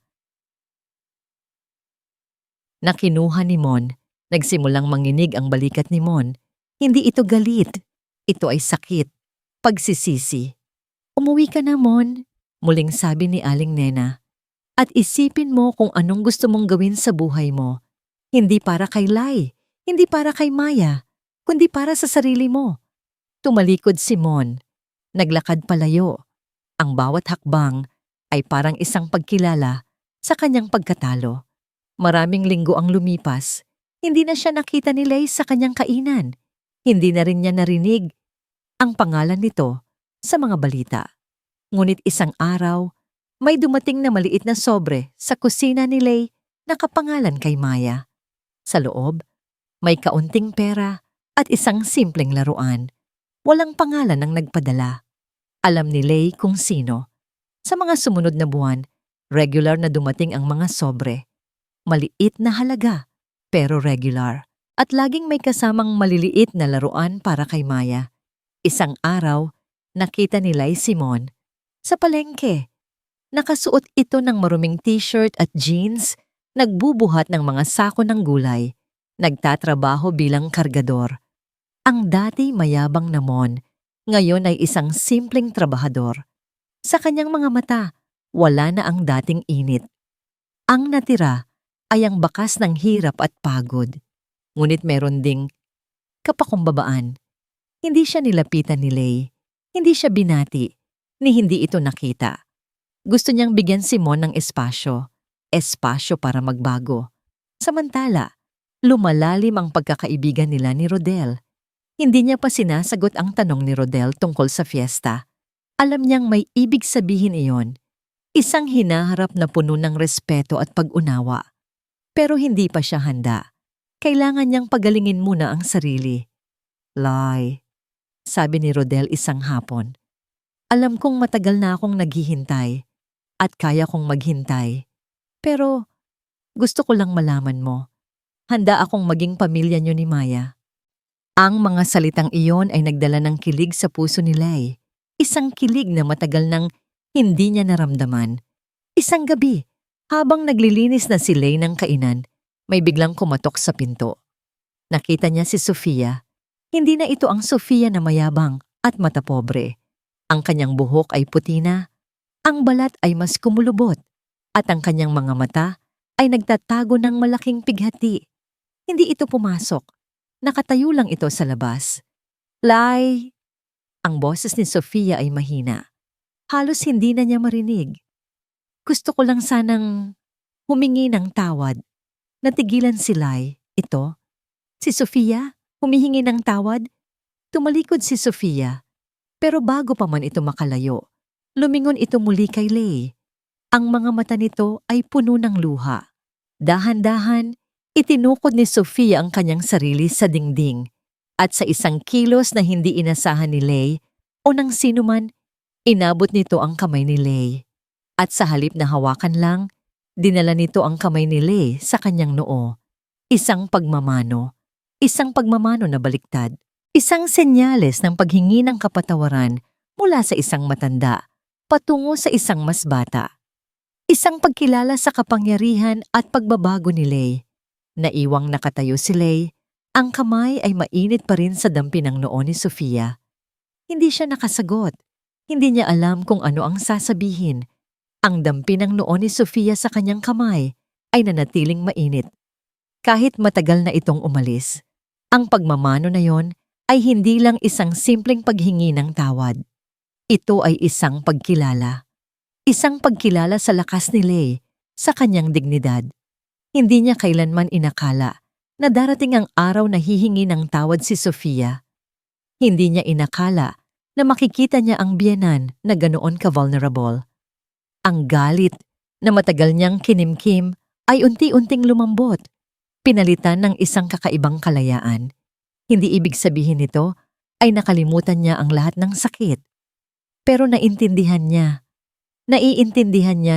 Nakinuha ni Mon. Nagsimulang manginig ang balikat ni Mon. Hindi ito galit. Ito ay sakit. Pagsisisi. Umuwi ka na, Mon, muling sabi ni Aling Nena. At isipin mo kung anong gusto mong gawin sa buhay mo. Hindi para kay Lai, hindi para kay Maya, kundi para sa sarili mo. Tumalikod si Mon. Naglakad palayo. Ang bawat hakbang ay parang isang pagkilala sa kanyang pagkatalo. Maraming linggo ang lumipas. Hindi na siya nakita ni Lei sa kanyang kainan. Hindi na rin niya narinig ang pangalan nito sa mga balita. Ngunit isang araw, may dumating na maliit na sobre sa kusina ni Lei na kapangalan kay Maya. Sa loob, may kaunting pera at isang simpleng laruan. Walang pangalan ang nagpadala. Alam ni Lei kung sino. Sa mga sumunod na buwan, regular na dumating ang mga sobre. Maliit na halaga, pero regular. At laging may kasamang maliliit na laruan para kay Maya. Isang araw, nakita ni Lai Simon sa palengke. Nakasuot ito ng maruming t-shirt at jeans, nagbubuhat ng mga sako ng gulay, nagtatrabaho bilang kargador. Ang dati mayabang na Mon, ngayon ay isang simpleng trabahador. Sa kanyang mga mata, wala na ang dating init. Ang natira ay ang bakas ng hirap at pagod. Ngunit meron ding kapakumbabaan. Hindi siya nilapitan ni Lei, hindi siya binati, ni hindi ito nakita. Gusto niyang bigyan si Mon ng espasyo para magbago. Samantala, lumalalim ang pagkakaibigan nila ni Rodel. Hindi niya pa sinasagot ang tanong ni Rodel tungkol sa fiesta. Alam niyang may ibig sabihin iyon. Isang hinaharap na puno ng respeto at pag-unawa. Pero hindi pa siya handa. Kailangan niyang pagalingin muna ang sarili. Lai, sabi ni Rodel isang hapon. Alam kong matagal na akong naghihintay at kaya kong maghintay. Pero gusto ko lang malaman mo, handa akong maging pamilya niyo ni Maya. Ang mga salitang iyon ay nagdala ng kilig sa puso ni Lei. Isang kilig na matagal nang hindi niya naramdaman. Isang gabi, habang naglilinis na si Lei ng kainan, may biglang kumatok sa pinto. Nakita niya si Sofia. Hindi na ito ang Sofia na mayabang at matapobre. Ang kanyang buhok ay puti na, ang balat ay mas kumulubot, at ang kanyang mga mata ay nagtatago ng malaking pighati. Hindi ito pumasok. Nakatayo lang ito sa labas. Lai! Ang boses ni Sofia ay mahina. Halos hindi na niya marinig. Gusto ko lang sanang humingi ng tawad. Natigilan si Lai. Ito? Si Sofia? Humihingi ng tawad? Tumalikod si Sofia. Pero bago pa man ito makalayo, lumingon ito muli kay Lei. Ang mga mata nito ay puno ng luha. Dahan-dahan, itinukod ni Sofia ang kanyang sarili sa dingding. At sa isang kilos na hindi inasahan ni Lei o ng sinuman, inabot nito ang kamay ni Lei. At sa halip na hawakan lang, dinala nito ang kamay ni Lei sa kanyang noo. Isang pagmamano na baliktad. Isang senyales ng paghingi ng kapatawaran mula sa isang matanda patungo sa isang mas bata. Isang pagkilala sa kapangyarihan at pagbabago ni Lei. Naiwang nakatayo si Lei. Ang kamay ay mainit pa rin sa dampi ng noo ni Sofia. Hindi siya nakasagot. Hindi niya alam kung ano ang sasabihin. Ang dampi ng noo ni Sofia sa kanyang kamay ay nanatiling mainit. Kahit matagal na itong umalis, ang pagmamano na yon ay hindi lang isang simpleng paghingi ng tawad. Ito ay isang pagkilala. Isang pagkilala sa lakas ni Lei, sa kanyang dignidad. Hindi niya kailanman inakala na darating ang araw na hihingi ng tawad si Sofia. Hindi niya inakala na makikita niya ang biyenan na ganoon ka-vulnerable. Ang galit na matagal niyang kinimkim ay unti-unting lumambot, pinalitan ng isang kakaibang kalayaan. Hindi ibig sabihin nito ay nakalimutan niya ang lahat ng sakit. Pero naiintindihan niya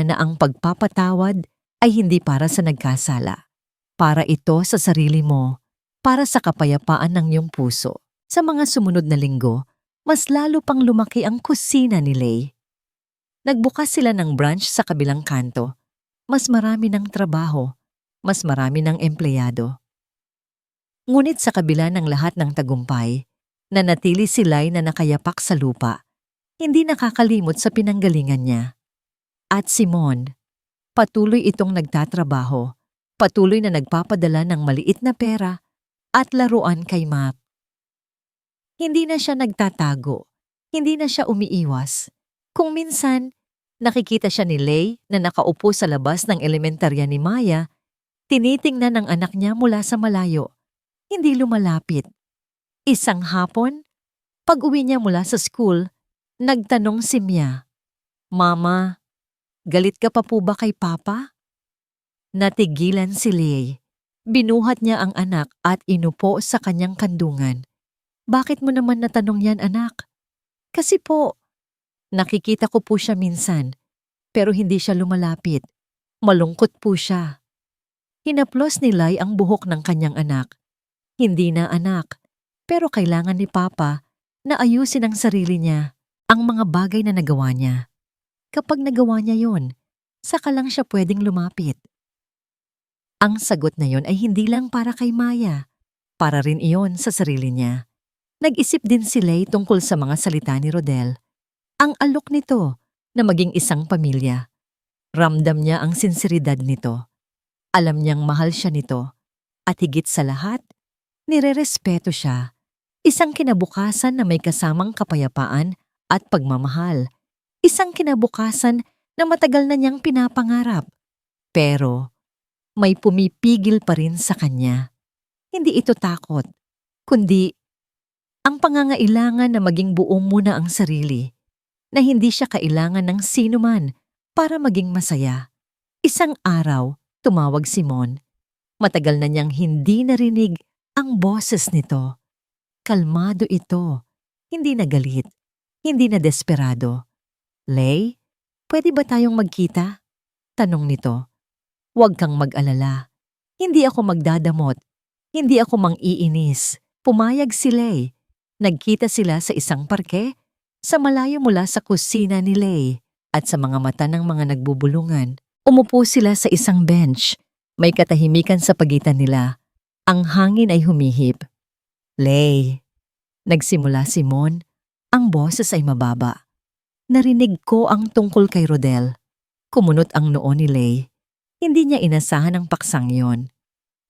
na ang pagpapatawad ay hindi para sa nagkasala. Para ito sa sarili mo, para sa kapayapaan ng iyong puso. Sa mga sumunod na linggo, mas lalo pang lumaki ang kusina ni Lei. Nagbukas sila ng branch sa kabilang kanto. Mas marami ng trabaho, mas marami ng empleyado. Ngunit sa kabila ng lahat ng tagumpay, nanatili si Lei na nakayapak sa lupa. Hindi nakakalimot sa pinanggalingan niya. At si Mon, patuloy itong nagtatrabaho. Patuloy na nagpapadala ng maliit na pera at laruan kay Mac. Hindi na siya nagtatago. Hindi na siya umiiwas. Kung minsan, nakikita siya ni Lay na nakaupo sa labas ng elementarya ni Maya, tinitingnan ng anak niya mula sa malayo. Hindi lumalapit. Isang hapon, pag-uwi niya mula sa school, nagtanong si Mia, "Mama, galit ka pa po ba kay Papa?" Natigilan si Lay. Binuhat niya ang anak at inupo sa kanyang kandungan. "Bakit mo naman natanong yan, anak?" "Kasi po, nakikita ko po siya minsan, pero hindi siya lumalapit. Malungkot po siya." Hinaplos ni Lay ang buhok ng kanyang anak. Hindi na anak, pero kailangan ni Papa na ayusin ang sarili niya, ang mga bagay na nagawa niya. Kapag nagawa niya yon, saka lang siya pwedeng lumapit. Ang sagot na yon ay hindi lang para kay Maya, para rin iyon sa sarili niya. Nag-isip din si Lay tungkol sa mga salita ni Rodel. Ang alok nito na maging isang pamilya. Ramdam niya ang sinseridad nito. Alam niyang mahal siya nito. At higit sa lahat, nirerespeto siya. Isang kinabukasan na may kasamang kapayapaan at pagmamahal. Isang kinabukasan na matagal na niyang pinapangarap. Pero may pumipigil pa rin sa kanya. Hindi ito takot, kundi ang pangangailangan na maging buo muna ang sarili, na hindi siya kailangan ng sino man para maging masaya. Isang araw, tumawag si Mon. Matagal na niyang hindi narinig ang boses nito. Kalmado ito, hindi na galit, hindi na desperado. "Lay, pwede ba tayong magkita?" Tanong nito. "Huwag kang mag-alala. Hindi ako magdadamot. Hindi ako mang-iinis." Pumayag si Lay. Nagkita sila sa isang parke, sa malayo mula sa kusina ni Lay, at sa mga mata ng mga nagbubulungan. Umupo sila sa isang bench. May katahimikan sa pagitan nila. Ang hangin ay humihip. "Lay," nagsimula si Mon. Ang boses ay mababa. "Narinig ko ang tungkol kay Rodel." Kumunot ang noo ni Lay. Hindi niya inasahan ang paksang yon.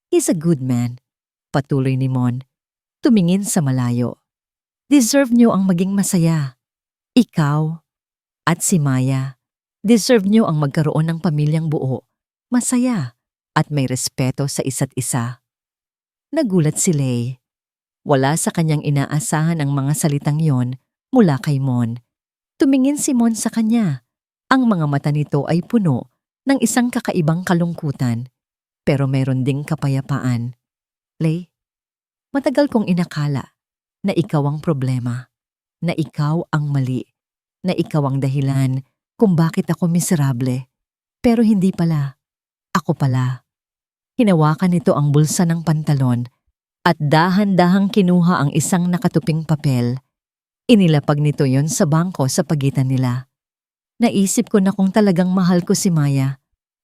"He's a good man," patuloy ni Mon. Tumingin sa malayo. "Deserve niyo ang maging masaya. Ikaw at si Maya. Deserve niyo ang magkaroon ng pamilyang buo, masaya, at may respeto sa isa't isa." Nagulat si Lay. Wala sa kanyang inaasahan ang mga salitang yon mula kay Mon. Tumingin si Mon sa kanya. Ang mga mata nito ay puno ng isang kakaibang kalungkutan, pero meron ding kapayapaan. "Lay, matagal kong inakala na ikaw ang problema, na ikaw ang mali, na ikaw ang dahilan kung bakit ako miserable. Pero hindi pala. Ako pala." Hinawakan nito ang bulsa ng pantalon at dahan-dahang kinuha ang isang nakatuping papel. Inilapag nito yon sa bangko sa pagitan nila. "Naisip ko na kung talagang mahal ko si Maya,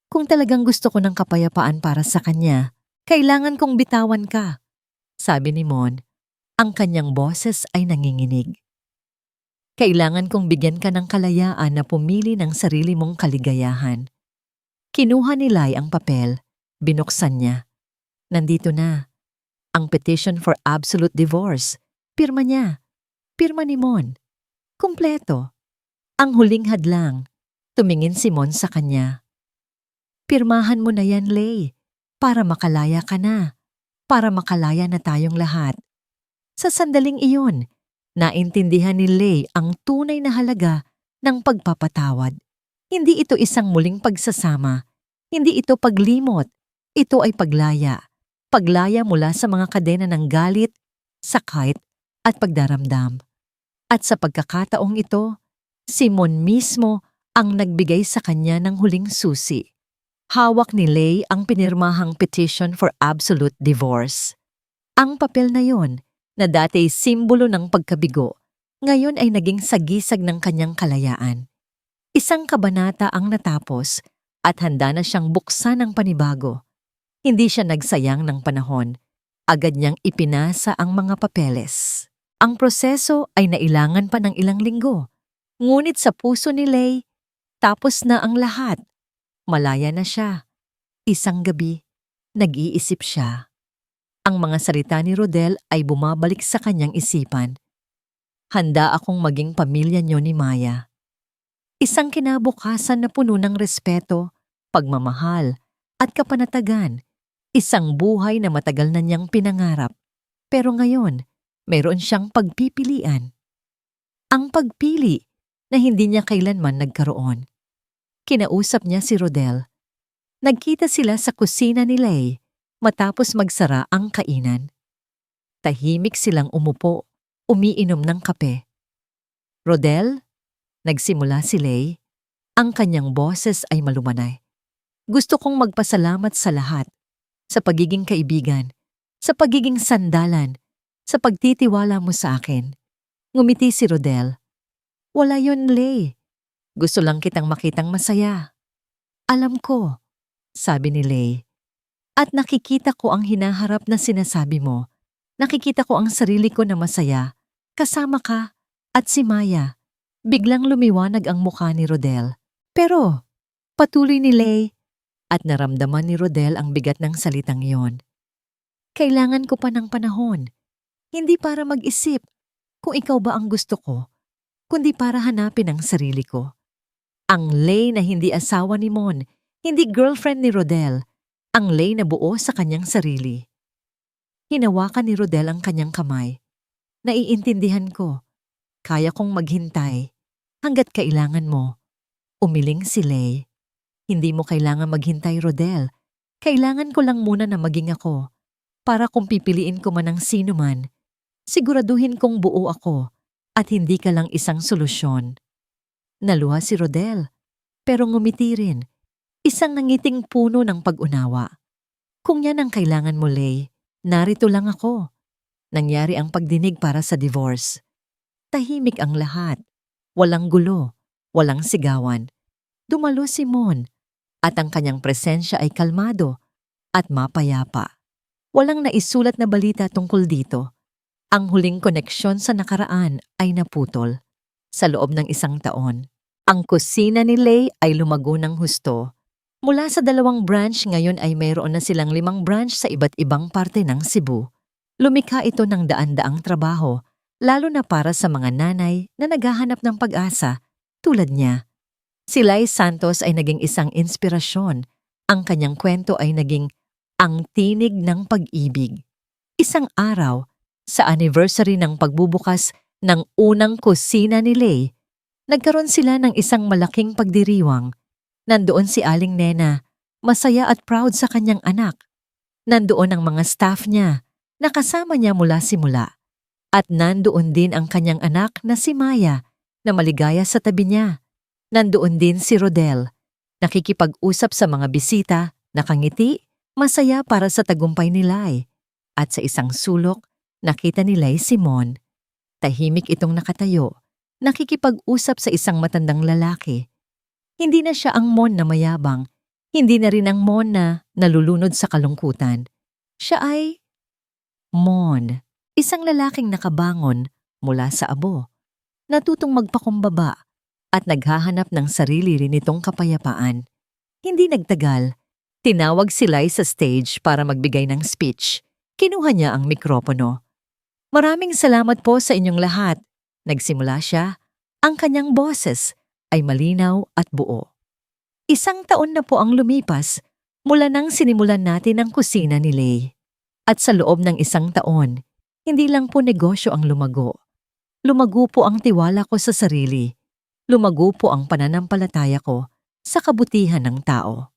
kung talagang gusto ko ng kapayapaan para sa kanya, kailangan kong bitawan ka," sabi ni Mon. Ang kanyang boses ay nanginginig. "Kailangan kong bigyan ka ng kalayaan na pumili ng sarili mong kaligayahan." Kinuha ni Lay ang papel, binuksan niya. Nandito na, ang petition for absolute divorce. Pirma niya. Pirma ni Mon. Kumpleto. Ang huling hadlang. Tumingin si Mon sa kanya. "Pirmahan mo na yan, Lay, para makalaya ka na. Para makalaya na tayong lahat." Sa sandaling iyon, naintindihan ni Lay ang tunay na halaga ng pagpapatawad. Hindi ito isang muling pagsasama. Hindi ito paglimot. Ito ay paglaya. Paglaya mula sa mga kadena ng galit, sakit, at pagdaramdam. At sa pagkakataong ito, si Mon mismo ang nagbigay sa kanya ng huling susi. Hawak ni Lay ang pinirmahang petition for absolute divorce. Ang papel na yon, na dati simbolo ng pagkabigo, ngayon ay naging sagisag ng kanyang kalayaan. Isang kabanata ang natapos at handa na siyang buksan ng panibago. Hindi siya nagsayang ng panahon. Agad niyang ipinasa ang mga papeles. Ang proseso ay nailangan pa ng ilang linggo. Ngunit sa puso ni Lay, tapos na ang lahat. Malaya na siya. Isang gabi, Nag-iisip siya. Ang mga salita ni Rodel ay bumabalik sa kanyang isipan. Handa akong maging pamilya niyo ni Maya. Isang kinabukasan na puno ng respeto, pagmamahal, at kapanatagan. Isang buhay na matagal na niyang pinangarap. Pero ngayon, mayroon siyang pagpipilian. Ang pagpili na hindi niya kailanman nagkaroon. Kinausap niya si Rodel. Nagkita sila sa kusina ni Lay matapos magsara ang kainan. Tahimik silang umupo, umiinom ng kape. Rodel, nagsimula si Lay. Ang kanyang boses ay malumanay. Gusto kong magpasalamat sa lahat. Sa pagiging kaibigan, sa pagiging sandalan, sa pagtitiwala mo sa akin. Ngumiti si Rodel. Wala yon, Lay. Gusto lang kitang makitang masaya. Alam ko, sabi ni Lay. At nakikita ko ang hinaharap na sinasabi mo. Nakikita ko ang sarili ko na masaya. Kasama ka at si Maya. Biglang lumiwanag ang mukha ni Rodel. Pero, patuloy ni Lay. At naramdaman ni Rodel ang bigat ng salitang iyon. Kailangan ko pa ng panahon. Hindi para mag-isip kung ikaw ba ang gusto ko, kundi para hanapin ang sarili ko. Ang Lay na hindi asawa ni Mon, hindi girlfriend ni Rodel, ang Lay na buo sa kanyang sarili. Hinawakan ni Rodel ang kanyang kamay. Naiintindihan ko. Kaya kong maghintay hanggat kailangan mo. Umiling si Lay. Hindi mo kailangan maghintay, Rodel. Kailangan ko lang muna na maging ako. Para kung pipiliin ko man ang sino man, siguraduhin kong buo ako at hindi ka lang isang solusyon. Naluha si Rodel, pero ngumiti rin. Isang nangiting puno ng pag-unawa. Kung yan ang kailangan mo, Lay, narito lang ako. Nangyari ang pagdinig para sa divorce. Tahimik ang lahat. Walang gulo, walang sigawan. Dumalo si Mon at ang kanyang presensya ay kalmado at mapayapa. Walang naisulat na balita tungkol dito. Ang huling koneksyon sa nakaraan ay naputol. Sa loob ng 1 taon, ang kusina ni Lay ay lumago ng husto. Mula sa 2 branch ngayon ay mayroon na silang 5 branch sa iba't ibang parte ng Cebu. Lumikha ito ng daan-daang trabaho, lalo na para sa mga nanay na naghahanap ng pag-asa tulad niya. Si Lay Santos ay naging isang inspirasyon. Ang kanyang kwento ay naging ang tinig ng pag-ibig. Isang araw, sa anniversary ng pagbubukas ng unang kusina ni Lay, nagkaroon sila ng isang malaking pagdiriwang. Nandoon si Aling Nena, masaya at proud sa kanyang anak. Nandoon ang mga staff niya, nakasama niya mula simula. At nandoon din ang kanyang anak na si Maya, na maligaya sa tabi niya. Nandoon din si Rodel, nakikipag-usap sa mga bisita, nakangiti, masaya para sa tagumpay ni Lay. At sa isang sulok, nakita ni Lay si Mon. Tahimik itong nakatayo, nakikipag-usap sa isang matandang lalaki. Hindi na siya ang Mon na mayabang, hindi na rin ang Mon na nalulunod sa kalungkutan. Siya ay Mon, isang lalaking nakabangon mula sa abo, natutong magpakumbaba, at naghahanap ng sarili rin itong kapayapaan. Hindi nagtagal, tinawag si Lay sa stage para magbigay ng speech. Kinuha niya ang mikropono. Maraming salamat po sa inyong lahat. Nagsimula siya. Ang kanyang boses ay malinaw at buo. 1 taon na po ang lumipas mula nang sinimulan natin ang kusina ni Lay. At sa loob ng 1 taon, hindi lang po negosyo ang lumago. Lumago po ang tiwala ko sa sarili. Lumago po ang pananampalataya ko sa kabutihan ng tao.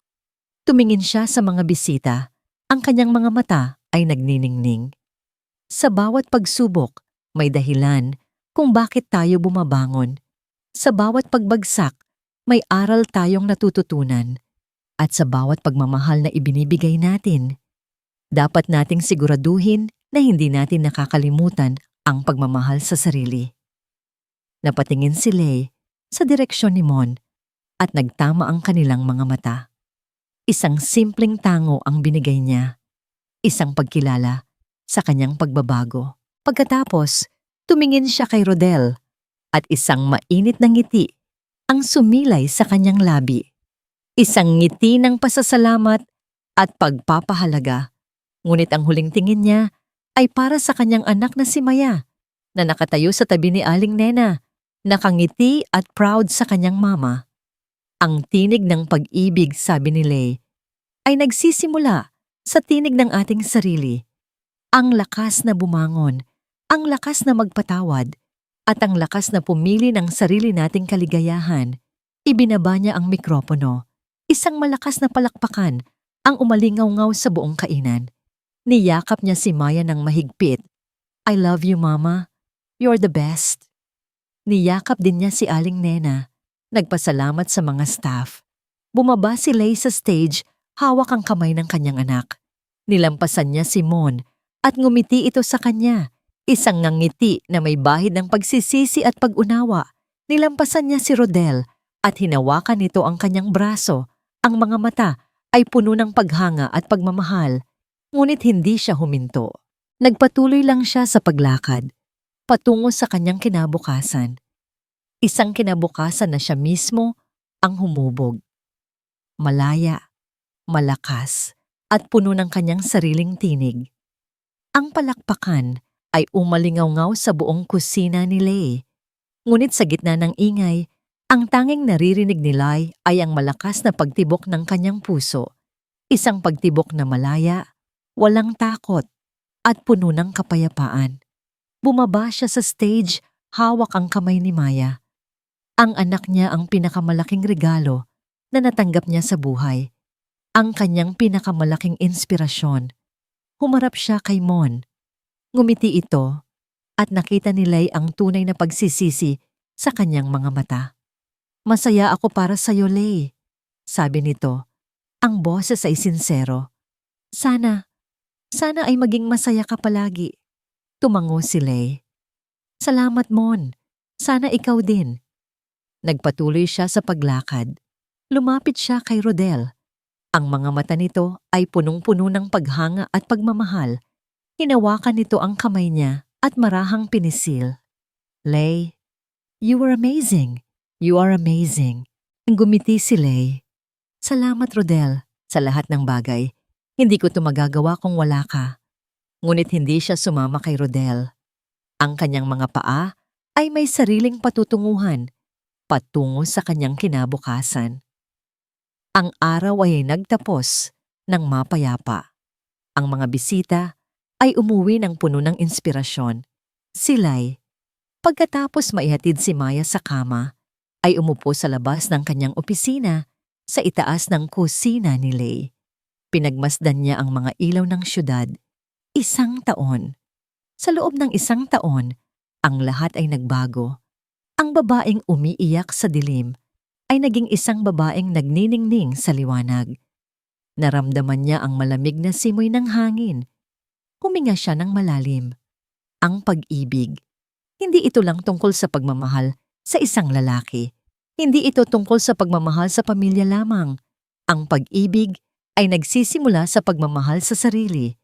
Tumingin siya sa mga bisita. Ang kanyang mga mata ay nagniningning. Sa bawat pagsubok, may dahilan kung bakit tayo bumabangon. Sa bawat pagbagsak, may aral tayong natututunan. At sa bawat pagmamahal na ibinibigay natin, dapat nating siguraduhin na hindi natin nakakalimutan ang pagmamahal sa sarili. Napatingin si Lay sa direksyon ni Mon at nagtama ang kanilang mga mata. Isang simpleng tango ang binigay niya. Isang pagkilala sa kanyang pagbabago. Pagkatapos, tumingin siya kay Rodel at isang mainit na ngiti ang sumilay sa kanyang labi. Isang ngiti ng pasasalamat at pagpapahalaga. Ngunit ang huling tingin niya ay para sa kanyang anak na si Maya, na nakatayo sa tabi ni Aling Nena, nakangiti at proud sa kanyang mama. Ang tinig ng pag-ibig, sabi ni Lay, ay nagsisimula sa tinig ng ating sarili. Ang lakas na bumangon, ang lakas na magpatawad, at ang lakas na pumili ng sarili nating kaligayahan. Ibinaba niya ang mikropono. Isang malakas na palakpakan ang umalingaw-ngaw sa buong kainan. Niyakap niya si Maya ng mahigpit. I love you, Mama. You're the best. Niyakap din niya si Aling Nena. Nagpasalamat sa mga staff. Bumaba si Lay sa stage, hawak ang kamay ng kanyang anak. Nilampasan niya si Mon at ngumiti ito sa kanya. Isang ngangiti na may bahid ng pagsisisi at pag-unawa. Nilampasan niya si Rodel at hinawakan nito ang kanyang braso. Ang mga mata ay puno ng paghanga at pagmamahal. Ngunit hindi siya huminto. Nagpatuloy lang siya sa paglakad, patungo sa kanyang kinabukasan. Isang kinabukasan na siya mismo ang humubog. Malaya, malakas, at puno ng kanyang sariling tinig. Ang palakpakan ay umalingaw-ngaw sa buong kusina ni Lay. Ngunit sa gitna ng ingay, ang tanging naririnig ni Lay ay ang malakas na pagtibok ng kanyang puso. Isang pagtibok na malaya, walang takot, at puno ng kapayapaan. Bumaba siya sa stage, hawak ang kamay ni Maya. Ang anak niya ang pinakamalaking regalo na natanggap niya sa buhay. Ang kanyang pinakamalaking inspirasyon. Humarap siya kay Mon. Ngumiti ito at nakita ni Lay ang tunay na pagsisisi sa kanyang mga mata. Masaya ako para sa iyo, Lay, sabi nito. Ang boses ay sinsero. Sana ay maging masaya ka palagi. Tumango si Lay. Salamat, Mon. Sana ikaw din. Nagpatuloy siya sa paglakad. Lumapit siya kay Rodel. Ang mga mata nito ay punong-puno ng paghanga at pagmamahal. Hinawakan nito ang kamay niya at marahang pinisil. Lay, you were amazing. You are amazing. Gumiti si Lay. Salamat, Rodel, sa lahat ng bagay. Hindi ko ito magagawa kung wala ka. Ngunit hindi siya sumama kay Rodel. Ang kanyang mga paa ay may sariling patutunguhan, patungo sa kanyang kinabukasan. Ang araw ay nagtapos ng mapayapa. Ang mga bisita ay umuwi ng puno ng inspirasyon. Si Lay, pagkatapos maihatid si Maya sa kama, ay umupo sa labas ng kanyang opisina sa itaas ng kusina ni Lay. Pinagmasdan niya ang mga ilaw ng syudad. 1 taon. Sa loob ng 1 taon, ang lahat ay nagbago. Ang babaeng umiiyak sa dilim ay naging isang babaeng nagniningning sa liwanag. Naramdaman niya ang malamig na simoy ng hangin. Huminga siya ng malalim. Ang pag-ibig. Hindi ito lang tungkol sa pagmamahal sa isang lalaki. Hindi ito tungkol sa pagmamahal sa pamilya lamang. Ang pag-ibig ay nagsisimula sa pagmamahal sa sarili.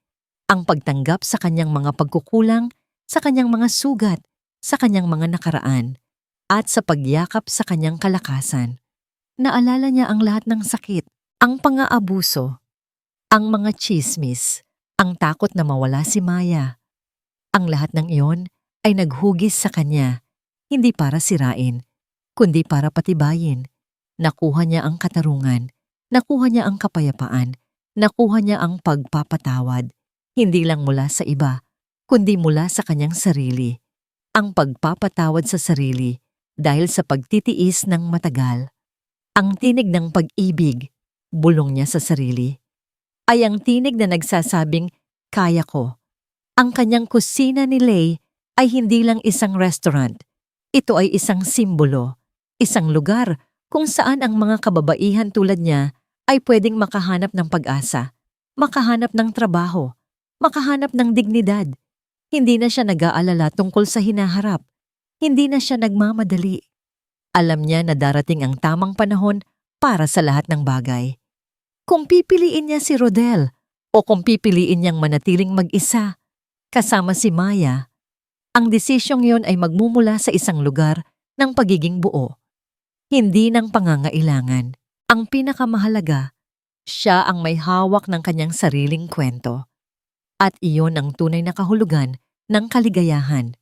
Ang pagtanggap sa kanyang mga pagkukulang, sa kanyang mga sugat, sa kanyang mga nakaraan, at sa pagyakap sa kanyang kalakasan. Naalala niya ang lahat ng sakit, ang pang-aabuso, ang mga tsismis, ang takot na mawala si Maya. Ang lahat ng iyon ay naghugis sa kanya, hindi para sirain, kundi para patibayin. Nakuha niya ang katarungan, nakuha niya ang kapayapaan, nakuha niya ang pagpapatawad, hindi lang mula sa iba, kundi mula sa kanyang sarili. Ang pagpapatawad sa sarili dahil sa pagtitiis ng matagal. Ang tinig ng pag-ibig, bulong niya sa sarili, ay ang tinig na nagsasabing, kaya ko. Ang kanyang kusina ni Lay ay hindi lang isang restaurant. Ito ay isang simbolo, isang lugar kung saan ang mga kababaihan tulad niya ay pwedeng makahanap ng pag-asa, makahanap ng trabaho, makahanap ng dignidad. Hindi na siya nag-aalala tungkol sa hinaharap. Hindi na siya nagmamadali. Alam niya na darating ang tamang panahon para sa lahat ng bagay. Kung pipiliin niya si Rodel o kung pipiliin niyang manatiling mag-isa, kasama si Maya, ang desisyong yon ay magmumula sa isang lugar ng pagiging buo. Hindi ng pangangailangan. Ang pinakamahalaga, Siya ang may hawak ng kanyang sariling kwento. At iyon ang tunay na kahulugan ng kaligayahan.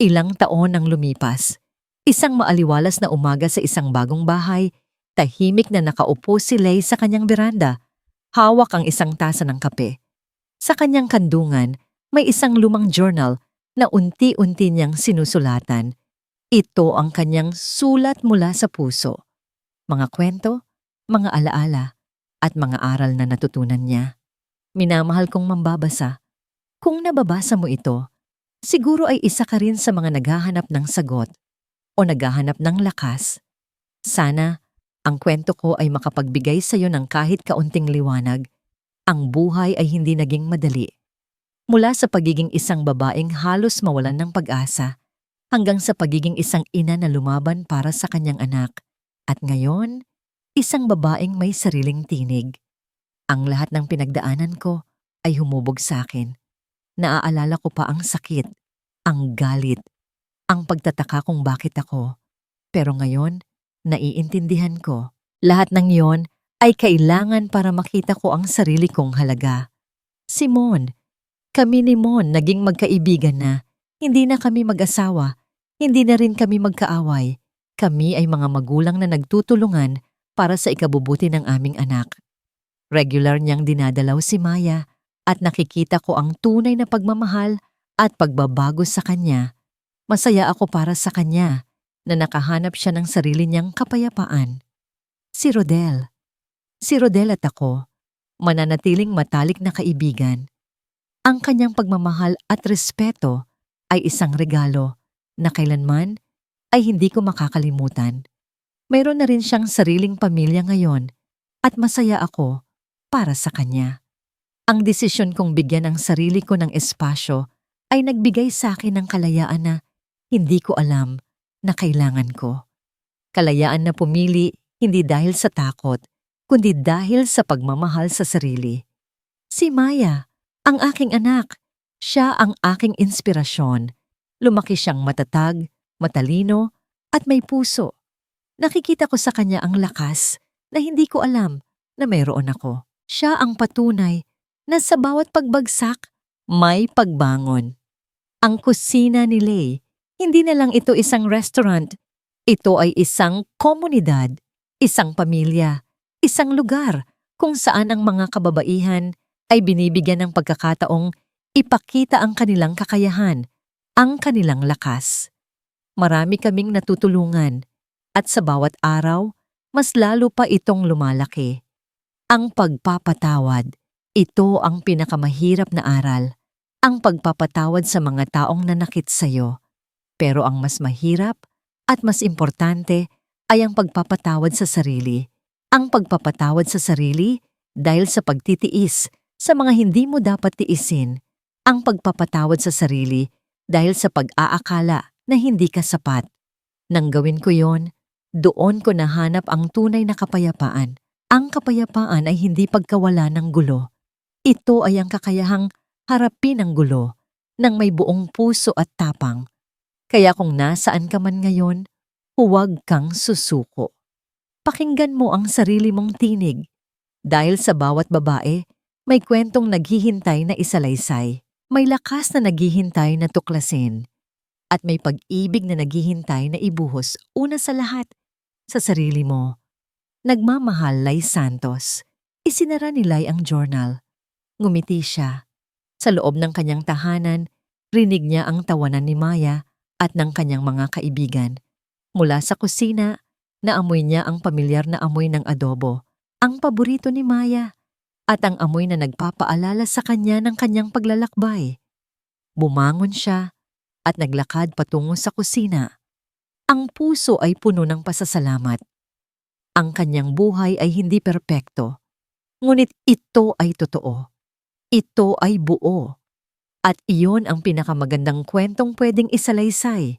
Ilang taon ang lumipas. Isang maaliwalas na umaga sa isang bagong bahay, tahimik na nakaupo si Lay sa kanyang beranda. Hawak ang isang tasa ng kape. Sa kanyang kandungan, may isang lumang journal na unti-unti niyang sinusulatan. Ito ang kanyang sulat mula sa puso. Mga kwento, mga alaala, at mga aral na natutunan niya. Minamahal kong mambabasa. Kung nababasa mo ito, siguro ay isa ka rin sa mga naghahanap ng sagot o naghahanap ng lakas. Sana, ang kwento ko ay makapagbigay sa iyo ng kahit kaunting liwanag. Ang buhay ay hindi naging madali. Mula sa pagiging isang babaeng halos mawalan ng pag-asa, hanggang sa pagiging isang ina na lumaban para sa kanyang anak. At ngayon, isang babaeng may sariling tinig. Ang lahat ng pinagdaanan ko ay humubog sa akin. Naaalala ko pa ang sakit, ang galit, ang pagtataka kung bakit ako. Pero ngayon, naiintindihan ko. Lahat ng yon ay kailangan para makita ko ang sarili kong halaga. Si Mon, kami ni Mon naging magkaibigan na. Hindi na kami mag-asawa, hindi na rin kami magkaaway. Kami ay mga magulang na nagtutulungan para sa ikabubuti ng aming anak. Regular niyang dinadalaw si Maya at nakikita ko ang tunay na pagmamahal at pagbabago sa kanya. Masaya ako para sa kanya na nakahanap siya ng sarili niyang kapayapaan. Si Rodel. Si Rodel at ako, mananatiling matalik na kaibigan. Ang kanyang pagmamahal at respeto ay isang regalo na kailanman ay hindi ko makakalimutan. Mayroon na rin siyang sariling pamilya ngayon at masaya ako para sa kanya. Ang desisyon kong bigyan ang sarili ko ng espasyo ay nagbigay sa akin ng kalayaan na hindi ko alam na kailangan ko. Kalayaan na pumili hindi dahil sa takot, kundi dahil sa pagmamahal sa sarili. Si Maya, ang aking anak, siya ang aking inspirasyon. Lumaki siyang matatag, matalino, at may puso. Nakikita ko sa kanya ang lakas na hindi ko alam na mayroon ako. Siya ang patunay na sa bawat pagbagsak, may pagbangon. Ang kusina ni Lay, hindi na lang ito isang restaurant. Ito ay isang komunidad, isang pamilya, isang lugar kung saan ang mga kababaihan ay binibigyan ng pagkakataong ipakita ang kanilang kakayahan, ang kanilang lakas. Marami kaming natutulungan at sa bawat araw, mas lalo pa itong lumalaki. Ang pagpapatawad, ito ang pinakamahirap na aral. Ang pagpapatawad sa mga taong nanakit sa'yo. Pero ang mas mahirap at mas importante ay ang pagpapatawad sa sarili. Ang pagpapatawad sa sarili dahil sa pagtitiis sa mga hindi mo dapat tiisin. Ang pagpapatawad sa sarili dahil sa pag-aakala na hindi ka sapat. Nang gawin ko yon, doon ko nahanap ang tunay na kapayapaan. Ang kapayapaan ay hindi pagkawala ng gulo. Ito ay ang kakayahang harapin ang gulo ng may buong puso at tapang. Kaya kung nasaan ka man ngayon, huwag kang susuko. Pakinggan mo ang sarili mong tinig. Dahil sa bawat babae, may kwentong naghihintay na isalaysay. May lakas na naghihintay na tuklasin. At may pag-ibig na naghihintay na ibuhos una sa lahat sa sarili mo. Nagmamahal, Lay Santos. Isinara ni Lay ang journal. Ngumiti siya. Sa loob ng kanyang tahanan, rinig niya ang tawanan ni Maya at ng kanyang mga kaibigan. Mula sa kusina, naamoy niya ang pamilyar na amoy ng adobo, ang paborito ni Maya, at ang amoy na nagpapaalala sa kanya ng kanyang paglalakbay. Bumangon siya at naglakad patungo sa kusina. Ang puso ay puno ng pasasalamat. Ang kanyang buhay ay hindi perpekto, ngunit ito ay totoo. Ito ay buo. At iyon ang pinakamagandang kwentong pwedeng isalaysay.